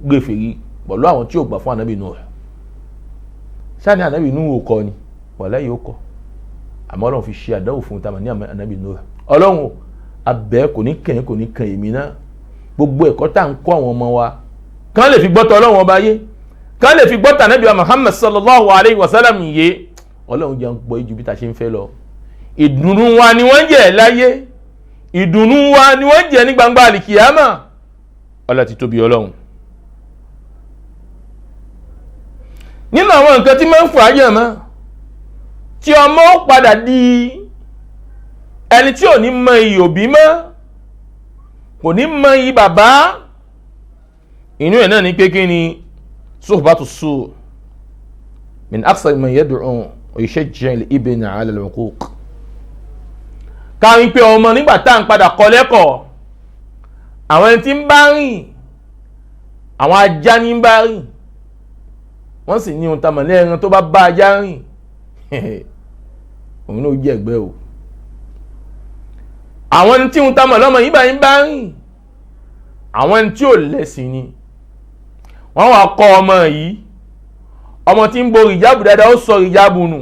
gbèfèrí pẹ̀lú àwọn tí ò gbà fún ànábì Nuh. Sáni ànábì Nuh ò kọ́ ni, wàláhì ó kọ́. Àmọ́ Ọlọ́run fi ṣe àdánwò fún tamà ní ànábì Nuh. Ọlọ́run abẹ́ kò ní kẹ̀yìn kò ní kàn èmi náà. Gbogbo ẹ̀kọ́ tá à ń kọ́ àwọn ọmọ wa kán lè fi gbọ́tọ̀ Ọlọ́run ọba yé, kán lè fi gbọ́tọ̀ ànábì wa Muhammad sallallahu alayhi wa sallam yé. Ọlọ́run jẹ́ ń gbọ́ ijú bí ta ṣe ń fẹ́ lọ. Ìdùnnú wa ni wọ́n jẹ́ láyé, ìdùnnú wa ni wọ́n jẹ́ ní gbangba àlìkìyámà. Ọlá ti tóbi Ọlọ́run. Nínú àwọn nǹkan tí máa ń fà á jẹ́ mọ́ tí ọmọ ó padà di ẹni tí ò ní mọ iyì òbí mọ́, kò ní mọ iyì bàbá, inú ẹ̀ náà ní pé kí ni suhbatu su' min aksar man yad'u wa yushajji'u al-ibna 'ala al-'uquq. Káwí pé ọmọ nígbà tá à ń padà kọ́ lẹ́kọ̀ọ́, àwọn ẹni tí ń bá rìn àwọn ajá ní bá rìn, wọ́n sì ní ohun tamọ̀ lẹ́ẹ̀ran tó bá bá ajá rìn òun náà jẹ́ ẹgbẹ́ o. àwọn tí ohun tamọ̀ lọ́mọ yìí bá yín bá rìn, àwọn tí ò lẹ́sìn ni. wọ́n wá kọ́ ọmọ yìí, ọmọ tí ń borí ìjábù dáadáa ó sọ ìjábù nù,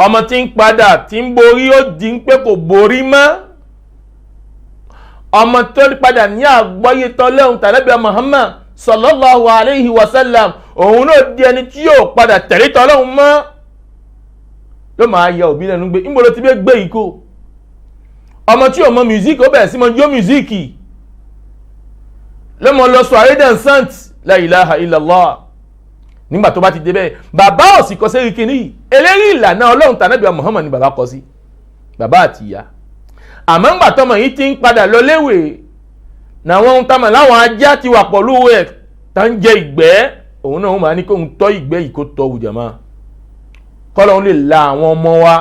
ọmọ tí ń padà tí ń borí ó di ń pé kò borí mọ́, ọmọ tó padà ní àgbọ́yé tọ́lẹ́hùn tànábì Muhammad sallallahu alayhi wa sallam, òun náà di ẹni tí yóò padà tẹ̀lé tọ́lẹ́hùn mọ́. ló máa ya òbí lẹ́nu gbé ìmọ̀lẹ́ tí bẹ́ẹ̀ gbé yìí kó. ọmọ tí ò mọ music ó bẹ̀rẹ̀ sí mọ jó music, ló mọ lọ sọ àrédàn sant la ilaha illallah. nígbà tó bá ti débẹ̀, bàbá ò sì kọ́ sí kínní, eléyìí ìlànà ọlọ́run tànábì Muhammad ni bàbá kọ́ sí, bàbá àti ìyá. àmọ́ ńgbà tọmọ yìí ti ń padà lọ léwè, náwọn ohun tamọ̀ láwọn ajá ti wà pọ̀lú ẹ̀ tá ń jẹ ìgbẹ́, òun náà máa ní kó ń tọ́ ìgbẹ́ yìí kó tọ́ wùjàmá. kọ́lọ́run lè la àwọn ọmọ wa,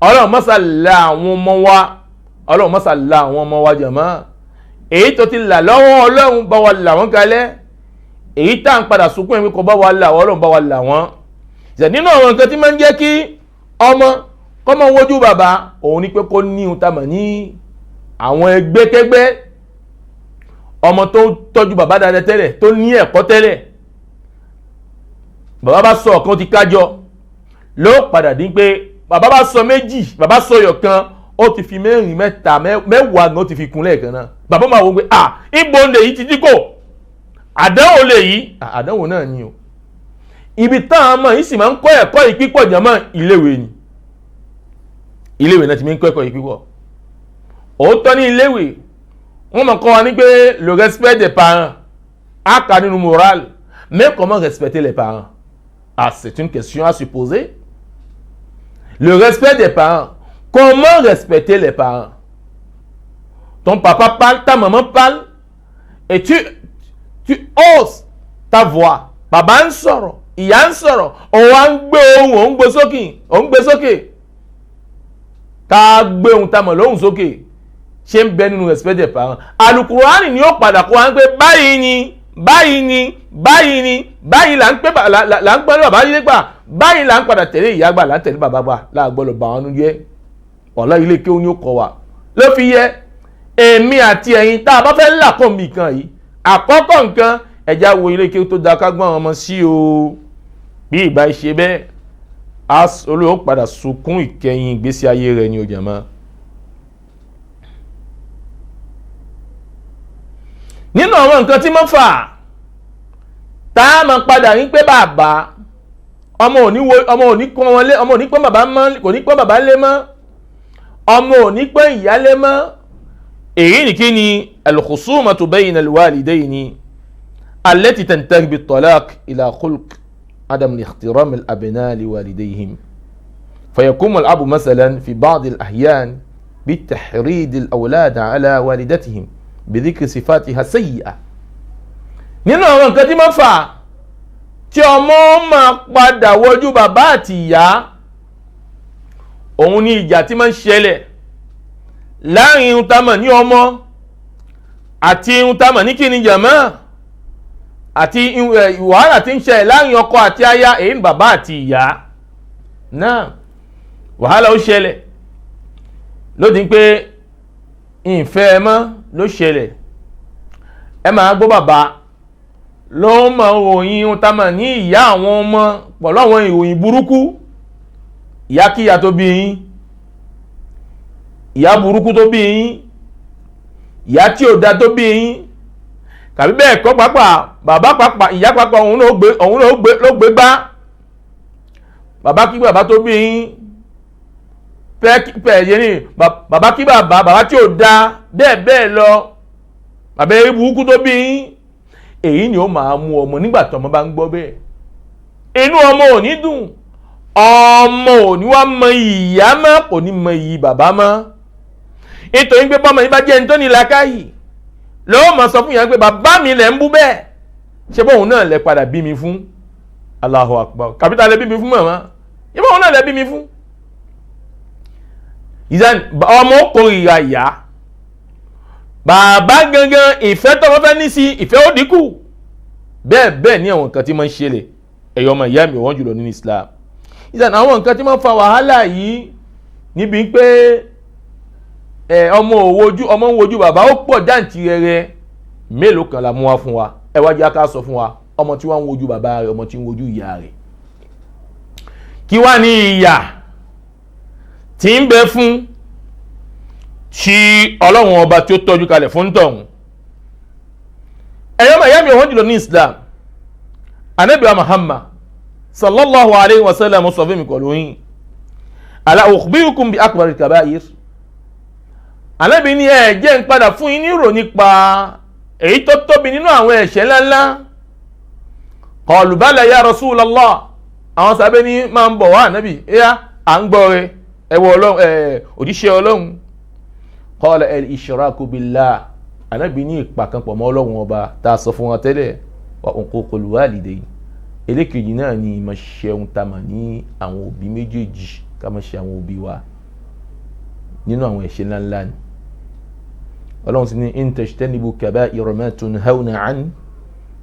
ọlọ́run mọ́sà la àwọn ọmọ wa, ọlọ́run mọ́sà la àwọn ọmọ wa jàmá. èyí tó ti là lọ́wọ́ ọlọ́run bá wa là wọ́n kalẹ̀, èyí tá à ń padà sunkún ẹ̀mí kò bá wa là wọ́n, ọlọ́run bá wa là wọ́n. nínú àwọn nǹkan tí máa ń jẹ́ kí ọmọ kọ́mọ wojú bàbá, òun ni pé kó ní ohun tamọ̀ ní àwọn ẹgbẹ́kẹ́gbẹ́, ọmọ tó tọ́jú bàbá dáadáa tẹ́lẹ̀, tó ní ẹ̀kọ́ tẹ́lẹ̀. bàbá bá sọ ọ̀kan ti kájọ, ló padà dín pé bàbá bá sọ méjì, bàbá sọ ọ̀yọ̀ kan, ó ti fi mẹ́rin mẹ́ta mẹ́wàá gan ó ti fi kún lẹ́ẹ̀kan náà. bàbá máa wọ pé ibo lè yí ti dínkò, àdánwò lè yí, àdánwò náà ni o. ibi táwọn ọmọ yìí sì máa ń kọ́ ẹ̀kọ́ yìí pípọ̀ jàmọ́ iléèwé ni, iléèwé náà ti máa ń kọ́ ẹ̀kọ́ yìí pípọ̀. òótọ́ ní iléèwé wọ́n mọ̀ kọ́ wa ní pé le respect des parents á kà nínú morale, mais comment respecter les parents? C'est une question à se poser. Le respect des parents, comment respecter les parents? Ton papa parle, ta maman parle, et tu oses ta voix. Bàbá ń sọ̀rọ̀, ìyá ń sọ̀rọ̀, òun á ń gbé ohùn, òun gbé sókè. Ká gbé ohùn ta mọ̀ lóhùn sókè. Ṣé ń bẹ nínú respect des parents? Àlùkùránì ni ó padà kó wa ń pé báyìí ni là ń pẹ́ bàbá yìí gbà, báyìí là ń padà tẹ̀lé ìyá gbà, là ń tẹ̀lé bàbá gbà, láàgbọ́lọ̀ bá wọn jẹ́. ọ̀la ilé kí ó ní ó kọ wa ló fi yẹ èmi àti ẹ̀yin tá a bá fẹ́ là kọ́ mi kan yìí, àkọ́kọ́ nǹkan ẹja wo ilé kí ó tó da ká gbọ́n ọmọ sí o. bí ìbá ṣe bẹ́ẹ̀ olóò padà sunkún ìkẹyìn ìgbésí ayé rẹ̀ ní ọjà máa. nínú àwọn nǹkan tí mo fà tá a máa padà ní pé bàbá ọmọ òní pọ́n bàbá mọ́, kò ní pọ́n bàbá lé mọ́, ọmọ òní pọ́n ìyá lé mọ́. èyí ni kí ni al-khusumatu bayna al-walidayni allati tantahi bit-talaq ila khulq adam ihtiram al-abna li walidayhim fayakumu al-abu masalan fi ba'd al-ahyan bitahrid al-awlad ala walidatihim bidhikri sifatiha sayyi'a. nínú àwọn nǹkan tí máa fà tí ọmọ máa padà wojú bàbá àti ìyá, òun ni ìjà tí máa ń ṣẹlẹ̀ láàrin ihun tá mọ̀ ní ọmọ àti ihun tá mọ̀ ní kíni jàmá, àti wàhálà tí ń ṣẹlẹ̀ láàrin ọkọ àti aya, èyí ni bàbá àti ìyá náà. wàhálà ó ṣẹlẹ̀ lódì pé ìfẹ́ ẹ mọ́ ló ṣẹlẹ̀, ẹ máa gbọ́ bàbá ló mọ òyìn ohun tá mọ̀ ní ìyá àwọn ọmọ pẹ̀lú àwọn ìròyìn burúkú. ìyá kíyà tó bí yín, ìyá burúkú tó bí yín, ìyá tí ò dá tó bí yín, tàbí bẹ́ẹ̀ kọ́ pàápàá bàbá pàápàá ìyá pàápàá òun ló gbé gbá. bàbá kí bàbá tó bí yín pẹ́ẹ́ yẹn ni bàbá kí bàbá tí ò dá bẹ́ẹ̀ lọ, bàbá eré burúkú tó bí yín. èyí ni ó máa mú ọmọ nígbà tí ọmọ bá ń gbọ́ bẹ́ẹ̀, inú ọmọ ò ní dùn, ọmọ ò ní wá mọ ìyá mọ́, kò ní mọ iyì bàbá mọ́. nítorí pé bọ́mọ yìí bá jẹ́ ẹni tó ní làákàyè lọ́wọ́ mọ̀ sọ fún yàn pé bàbá mi lẹ̀ ń bú bẹ́ẹ̀, ṣé bóun náà lẹ padà bí mi fún? Allahu Akbar, kàpítà lẹ bí mi fún màmá, ṣé bóun náà lẹ bí mi fún? ọmọ kórìíra ìyá bàbá gangan ìfẹ́ tọ́mọ fẹ́ ní sí ìfẹ́ ó dínkù. Bẹ́ẹ̀ ní àwọn nǹkan tí máa ń ṣẹlẹ̀ ẹ̀yọ́ ọmọ ìyá mi wọ́n jùlọ nínú Islam. Ìsàn àwọn nǹkan tí máa ń fa wàhálà yìí níbi pé ọmọ ń wojú bàbá ó pọ̀ jàǹtìrẹrẹ, mélòó kan la mú wá fún wa. Ẹ wá jẹ́ ká sọ fún wa ọmọ tí wọ́n ń wojú bàbá rẹ̀, ọmọ tí ń wojú ìyá rẹ̀. Kí wá ní ìyà tí ń bẹ fún tí Ọlọ́run ọba tí ó tọ́jú kalẹ̀ fún tọ̀hún. Ẹ̀yọ́ màá yá mi wọ́n jùlọ ní Islam. Ànábì wa Muhammad sallallahu alayhi wa sallam sọ fún mi pẹ̀lú yín. Ala ukhbirukum bi akbaril kaba'ir. Ànábì ní jẹ́ ń padà fún yín ní ìrò nípa èyí tó tóbi nínú àwọn ẹ̀ṣẹ̀ ńláńlá. Qalu bala ya Rasulallah. Àwọn sábẹ́ ní máa ń bọ̀ wá Ànábì. À ń gbọ́ rẹ̀ ẹwọ Ọlọ́run òjíṣẹ́ Ọlọ́run. Qala al-ishraku billah. Ànábì ní ìpàkànpọ̀ mọ́ Ọlọ́run ọba tá a sọ fún wọn tẹ́lẹ̀. Wa uququl walidayn. Elékejì náà ni ìmọ̀ ṣẹun tamà ní àwọn òbí méjèèjì ká má ṣe àwọn òbí wa nínú àwọn ẹ̀ṣẹ̀ ńláńlá ni. Ọlọ́run sì ní in tajtanibu kaba'ira ma tunhawna an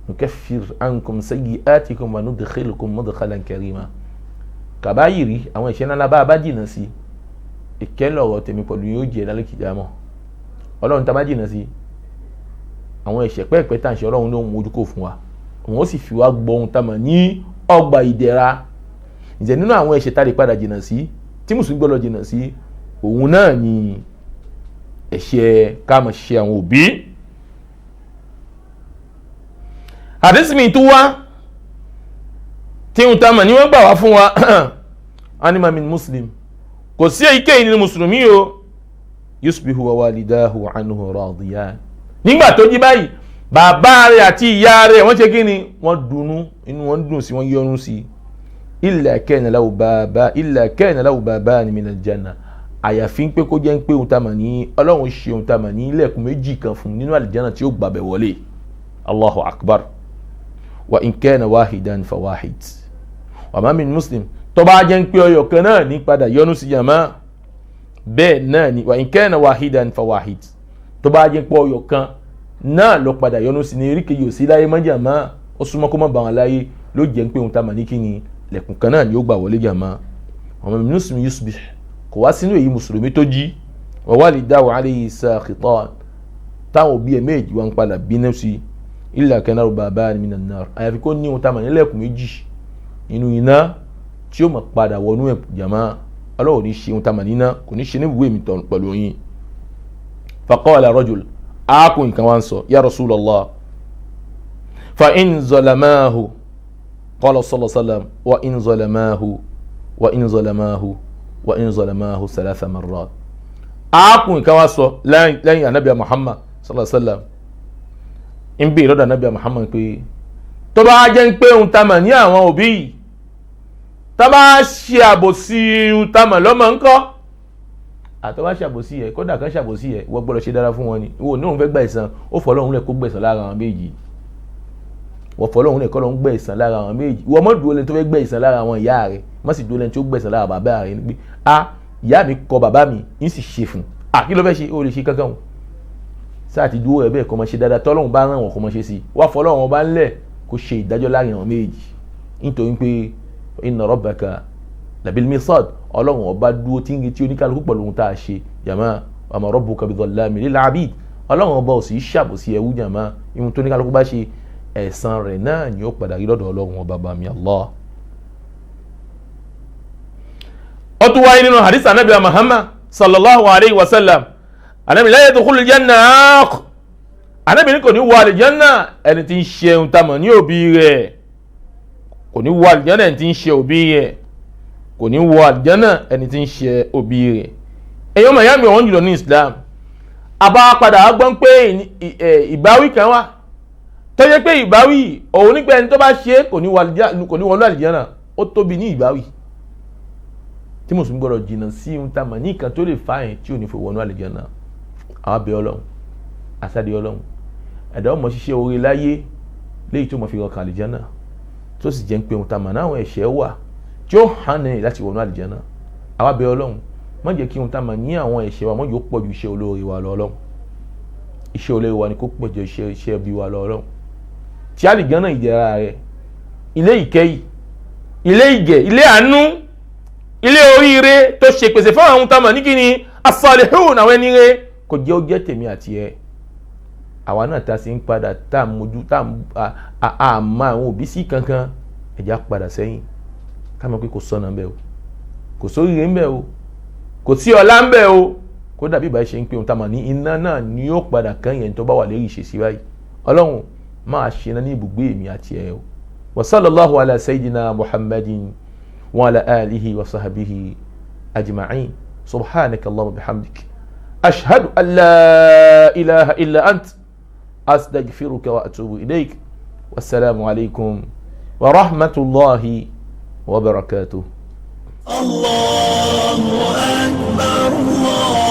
nukaffir ankum sayyi'atikum wa nudkhilukum mudkhalan karima. Kàbáyìrí àwọn ẹ̀ṣẹ̀ ńláńlá bá a bá jìnnà sí ìkẹ́lẹ̀ ọ̀rọ̀ tèmi pẹ̀lú yóò jẹ́ lálẹ́ kìjàmọ́. Ọlọ́run tá bá jìnnà sí àwọn ẹ̀ṣẹ̀ pẹ́ẹ̀pẹ́ tá à ń ṣe Ọlọ́run ló ń mójú kò fún wa. Wọ́n sì fi wá gbọ́ ohun tá a mọ̀ ní ọgbà ìdẹ̀ra. Ǹjẹ́ nínú àwọn ẹ̀ṣẹ̀ tá a lè padà jìnnà sí tí mùsùlùmí gbọ́dọ̀ jìnnà sí òun náà ni ẹ̀ṣẹ̀ ká máa ṣe àwọn òbí. Hadith mi tó wá tí ohun tá a mọ̀ ní wọ́n gbà wá fún wa anima min muslim kò sí èyíkéyìí nínú mùsùlùmí o yusbihu wa walidahu anhu radiyan. Nígbà tó jí báyìí bàbá rẹ̀ àti ìyá rẹ̀ wọ́n ṣe kí ni wọ́n dùnnú inú wọn dùn sí wọ́n yọ́nú sí. illa kana lahu babani minal janna. Àyàfi pé kó jẹ́ pé ohun tá a mọ̀ ní Ọlọ́run ṣe ohun tá a mọ̀ ní ilẹ̀kùn méjì kan fún nínú àlìjánà tí ó gbàbẹ̀ wọlé. Allahu akbar. Wa in kana wahidan fa wahid. Wa ma min muslim tó bá jẹ́ pé ọyọ̀ kan náà ní padà yọ́nú sí jàmá. Bẹ́ẹ̀ náà ni wa in kana wahidan fa wahid. Tó bá jẹ́ pé ọyọ̀ kan náà lọ padà yọ́nú sí ní eríkèyí ò sí láyé mọ́ jàmá. Ó súnmọ́ kó má bà wọn láyé ló jẹ́ pé ohun tá a mọ̀ ní kí ni lẹ̀kùn kan náà ni ó gbà wọlé jàmá. Ọmọ mi muslim yusbih kò wá sínú èyí mùsùlùmí tó jí wa walidahu alayhi sakhitan táwọn òbí ẹ̀ méjì wọn padà bínú sí illa kana lahu babani minan nar. Àyàfi kó ní ohun tá a mọ̀ ní lẹ̀kùn méjì inú iná tí ó mọ̀ padà wọnú ẹ̀ jàmá. Ọlọ́run ní ṣe ohun tá a mọ̀ níná kò ní ṣe ní ìwé mi tán pẹ̀lú yín. Faqala rajul aakùn kan wá ń sọ ya Rasulallah fa in zalamahu qala sallallahu alayhi wa sallam wa in zalamahu thalatha marrat. Aakùn kan wá sọ lẹ́yìn anabi Muhammad sallallahu alayhi wa sallam ń bí ìrọ́dọ̀ anabi Muhammad pé tó bá jẹ́ pé ohun tá a mọ̀ ní àwọn òbí tó bá ṣe àbòsí ohun tá a mọ̀ lọ́mọ ńkọ́ àtọ́ bá ṣàbòsí ẹ̀ kódà kan ṣàbòsí ẹ̀ wọ́n gbọ́dọ̀ ṣe dára fún wọn ni ìwọ ní òun fẹ́ gbà ìsan ó fọ́ lọ́hún lẹ̀ kó gbẹ̀san lára àwọn méjì wọ́n fọ́ lọ́hún lẹ̀ kọ́ lọ́hún gbẹ̀san lára àwọn méjì wọ́n mọ́ dúró lẹ́ni tó fẹ́ gbẹ̀san lára àwọn ìyá rẹ̀ mọ́ sì dúró lẹ́ni tó gbẹ̀san lára bàbá rẹ̀ ni pé ìyá mi kọ bàbá mi ń sì ṣe fún kí ló fẹ́ ṣe ó lè ṣe kankan sáà ti dúró rẹ̀ bẹ́ẹ̀ kọ́ mọ́ ṣe dáadáa tọ́lọ́hún bá ràn wọ́n kọ́ mọ́ ṣe sí wọ́n fọ́ lọ́hún bá ń lẹ̀ kó ṣe ìdájọ́ láàrin àwọn méjì nítorí pé inna rabbaka labil mirsad Ọlọ́run ọba dúró tí ń retí oníkálukú pẹ̀lú ohun tá a ṣe jàmá wa ma rabbuka bidhallamin lil abid. Ọlọ́run ọba ò sì ṣàbòsí ẹrú jàmá ihun tó oníkálukú bá ṣe ẹ̀san rẹ̀ náà ni ó padà rí lọ́dọ̀ Ọlọ́run ọba bàmí Allah. Ó tún wáyé nínú hadith anabi Muhammad sallallahu alayhi wa sallam anabi la yadkhulul janna anabi ní kò ní wọ àlìjánná ẹni tí ń ṣe ohun tamọ̀ ní òbí rẹ̀ kò ní wọ àlìjánná ẹni tí ń ṣe òbí rẹ̀ kò ní wọ àlìjánná ẹni tí ń ṣe òbí rẹ̀. Ẹ̀yọ́ màyá mi wọ́n jùlọ ní Islam àbá padà gbọ́n pé ìbáwí kan wà tó yẹ pé ìbáwí òun nígbà ẹni tó bá ṣe kò ní wọnú àlìjánná ó tóbi ní ìbáwí tí mùsùlùmí gbọ́dọ̀ jìnnà sí ohun tamọ̀ ní nǹkan tó lè fààyàn tí ò ní fi wọnú àlìjánná. àwọn abẹ Ọlọ́run àsáde Ọlọ́run ẹ̀dá ọmọ ṣiṣẹ́ orí láyé léyìí tó mọ̀ fi ọkàn àlìjánná tó sì jẹ́ ń pé ohun tamọ̀ náà àwọn ẹ̀ṣẹ̀ wà tí ó hàn ní láti wọnú àlìjánná. àwọn abẹ Ọlọ́run má jẹ́ kí ohun tamọ̀ ní àwọn ẹ̀ṣẹ̀ wa mọ́ yóò pọ̀ ju iṣẹ́ olóore wa lọ Ọlọ́run. iṣẹ́ olórí wa ni kó pọ̀jọ iṣẹ́ bí wa lọ́rọ̀ tí àlìjánà ìjẹra rẹ̀ ilé ìkẹyì ilé ìgẹ̀ ilé àánú ilé oríire tó ṣe pèsè fún àwọn tamọ̀ ní kíni as-salihun àwọn ẹni rẹ̀ kò jẹ́ ó jẹ́ tèmi àti ẹ àwa náà ta sí ń padà tá mójú tá àmà àwọn òbí sí kankan ẹ̀já padà sẹ́yìn ká mọ̀ pé kò sọ́nà ń bẹ̀ o kò sóríire ń bẹ̀ o kò sí ọlá ń bẹ̀ o kó dàbí ìbá ṣe ń pé ohun tamọ̀ ní iná náà ni yóò padà kàn yẹn tó bá wà lérí ìṣesí báyìí ọlọ́run máa ṣe iná ní ibùgbé èmi àti ẹ o wa sallallahu ala sayyidina muhammadin wa ala alihi wa sahbihi ajma'in subhanaka allahumma bihamdik ashhadu an la ilaha illa ant astaghfiruka wa atubu ilayk wassalamu alaykum wa rahmatullahi wa barakatuh. Allahu akbar.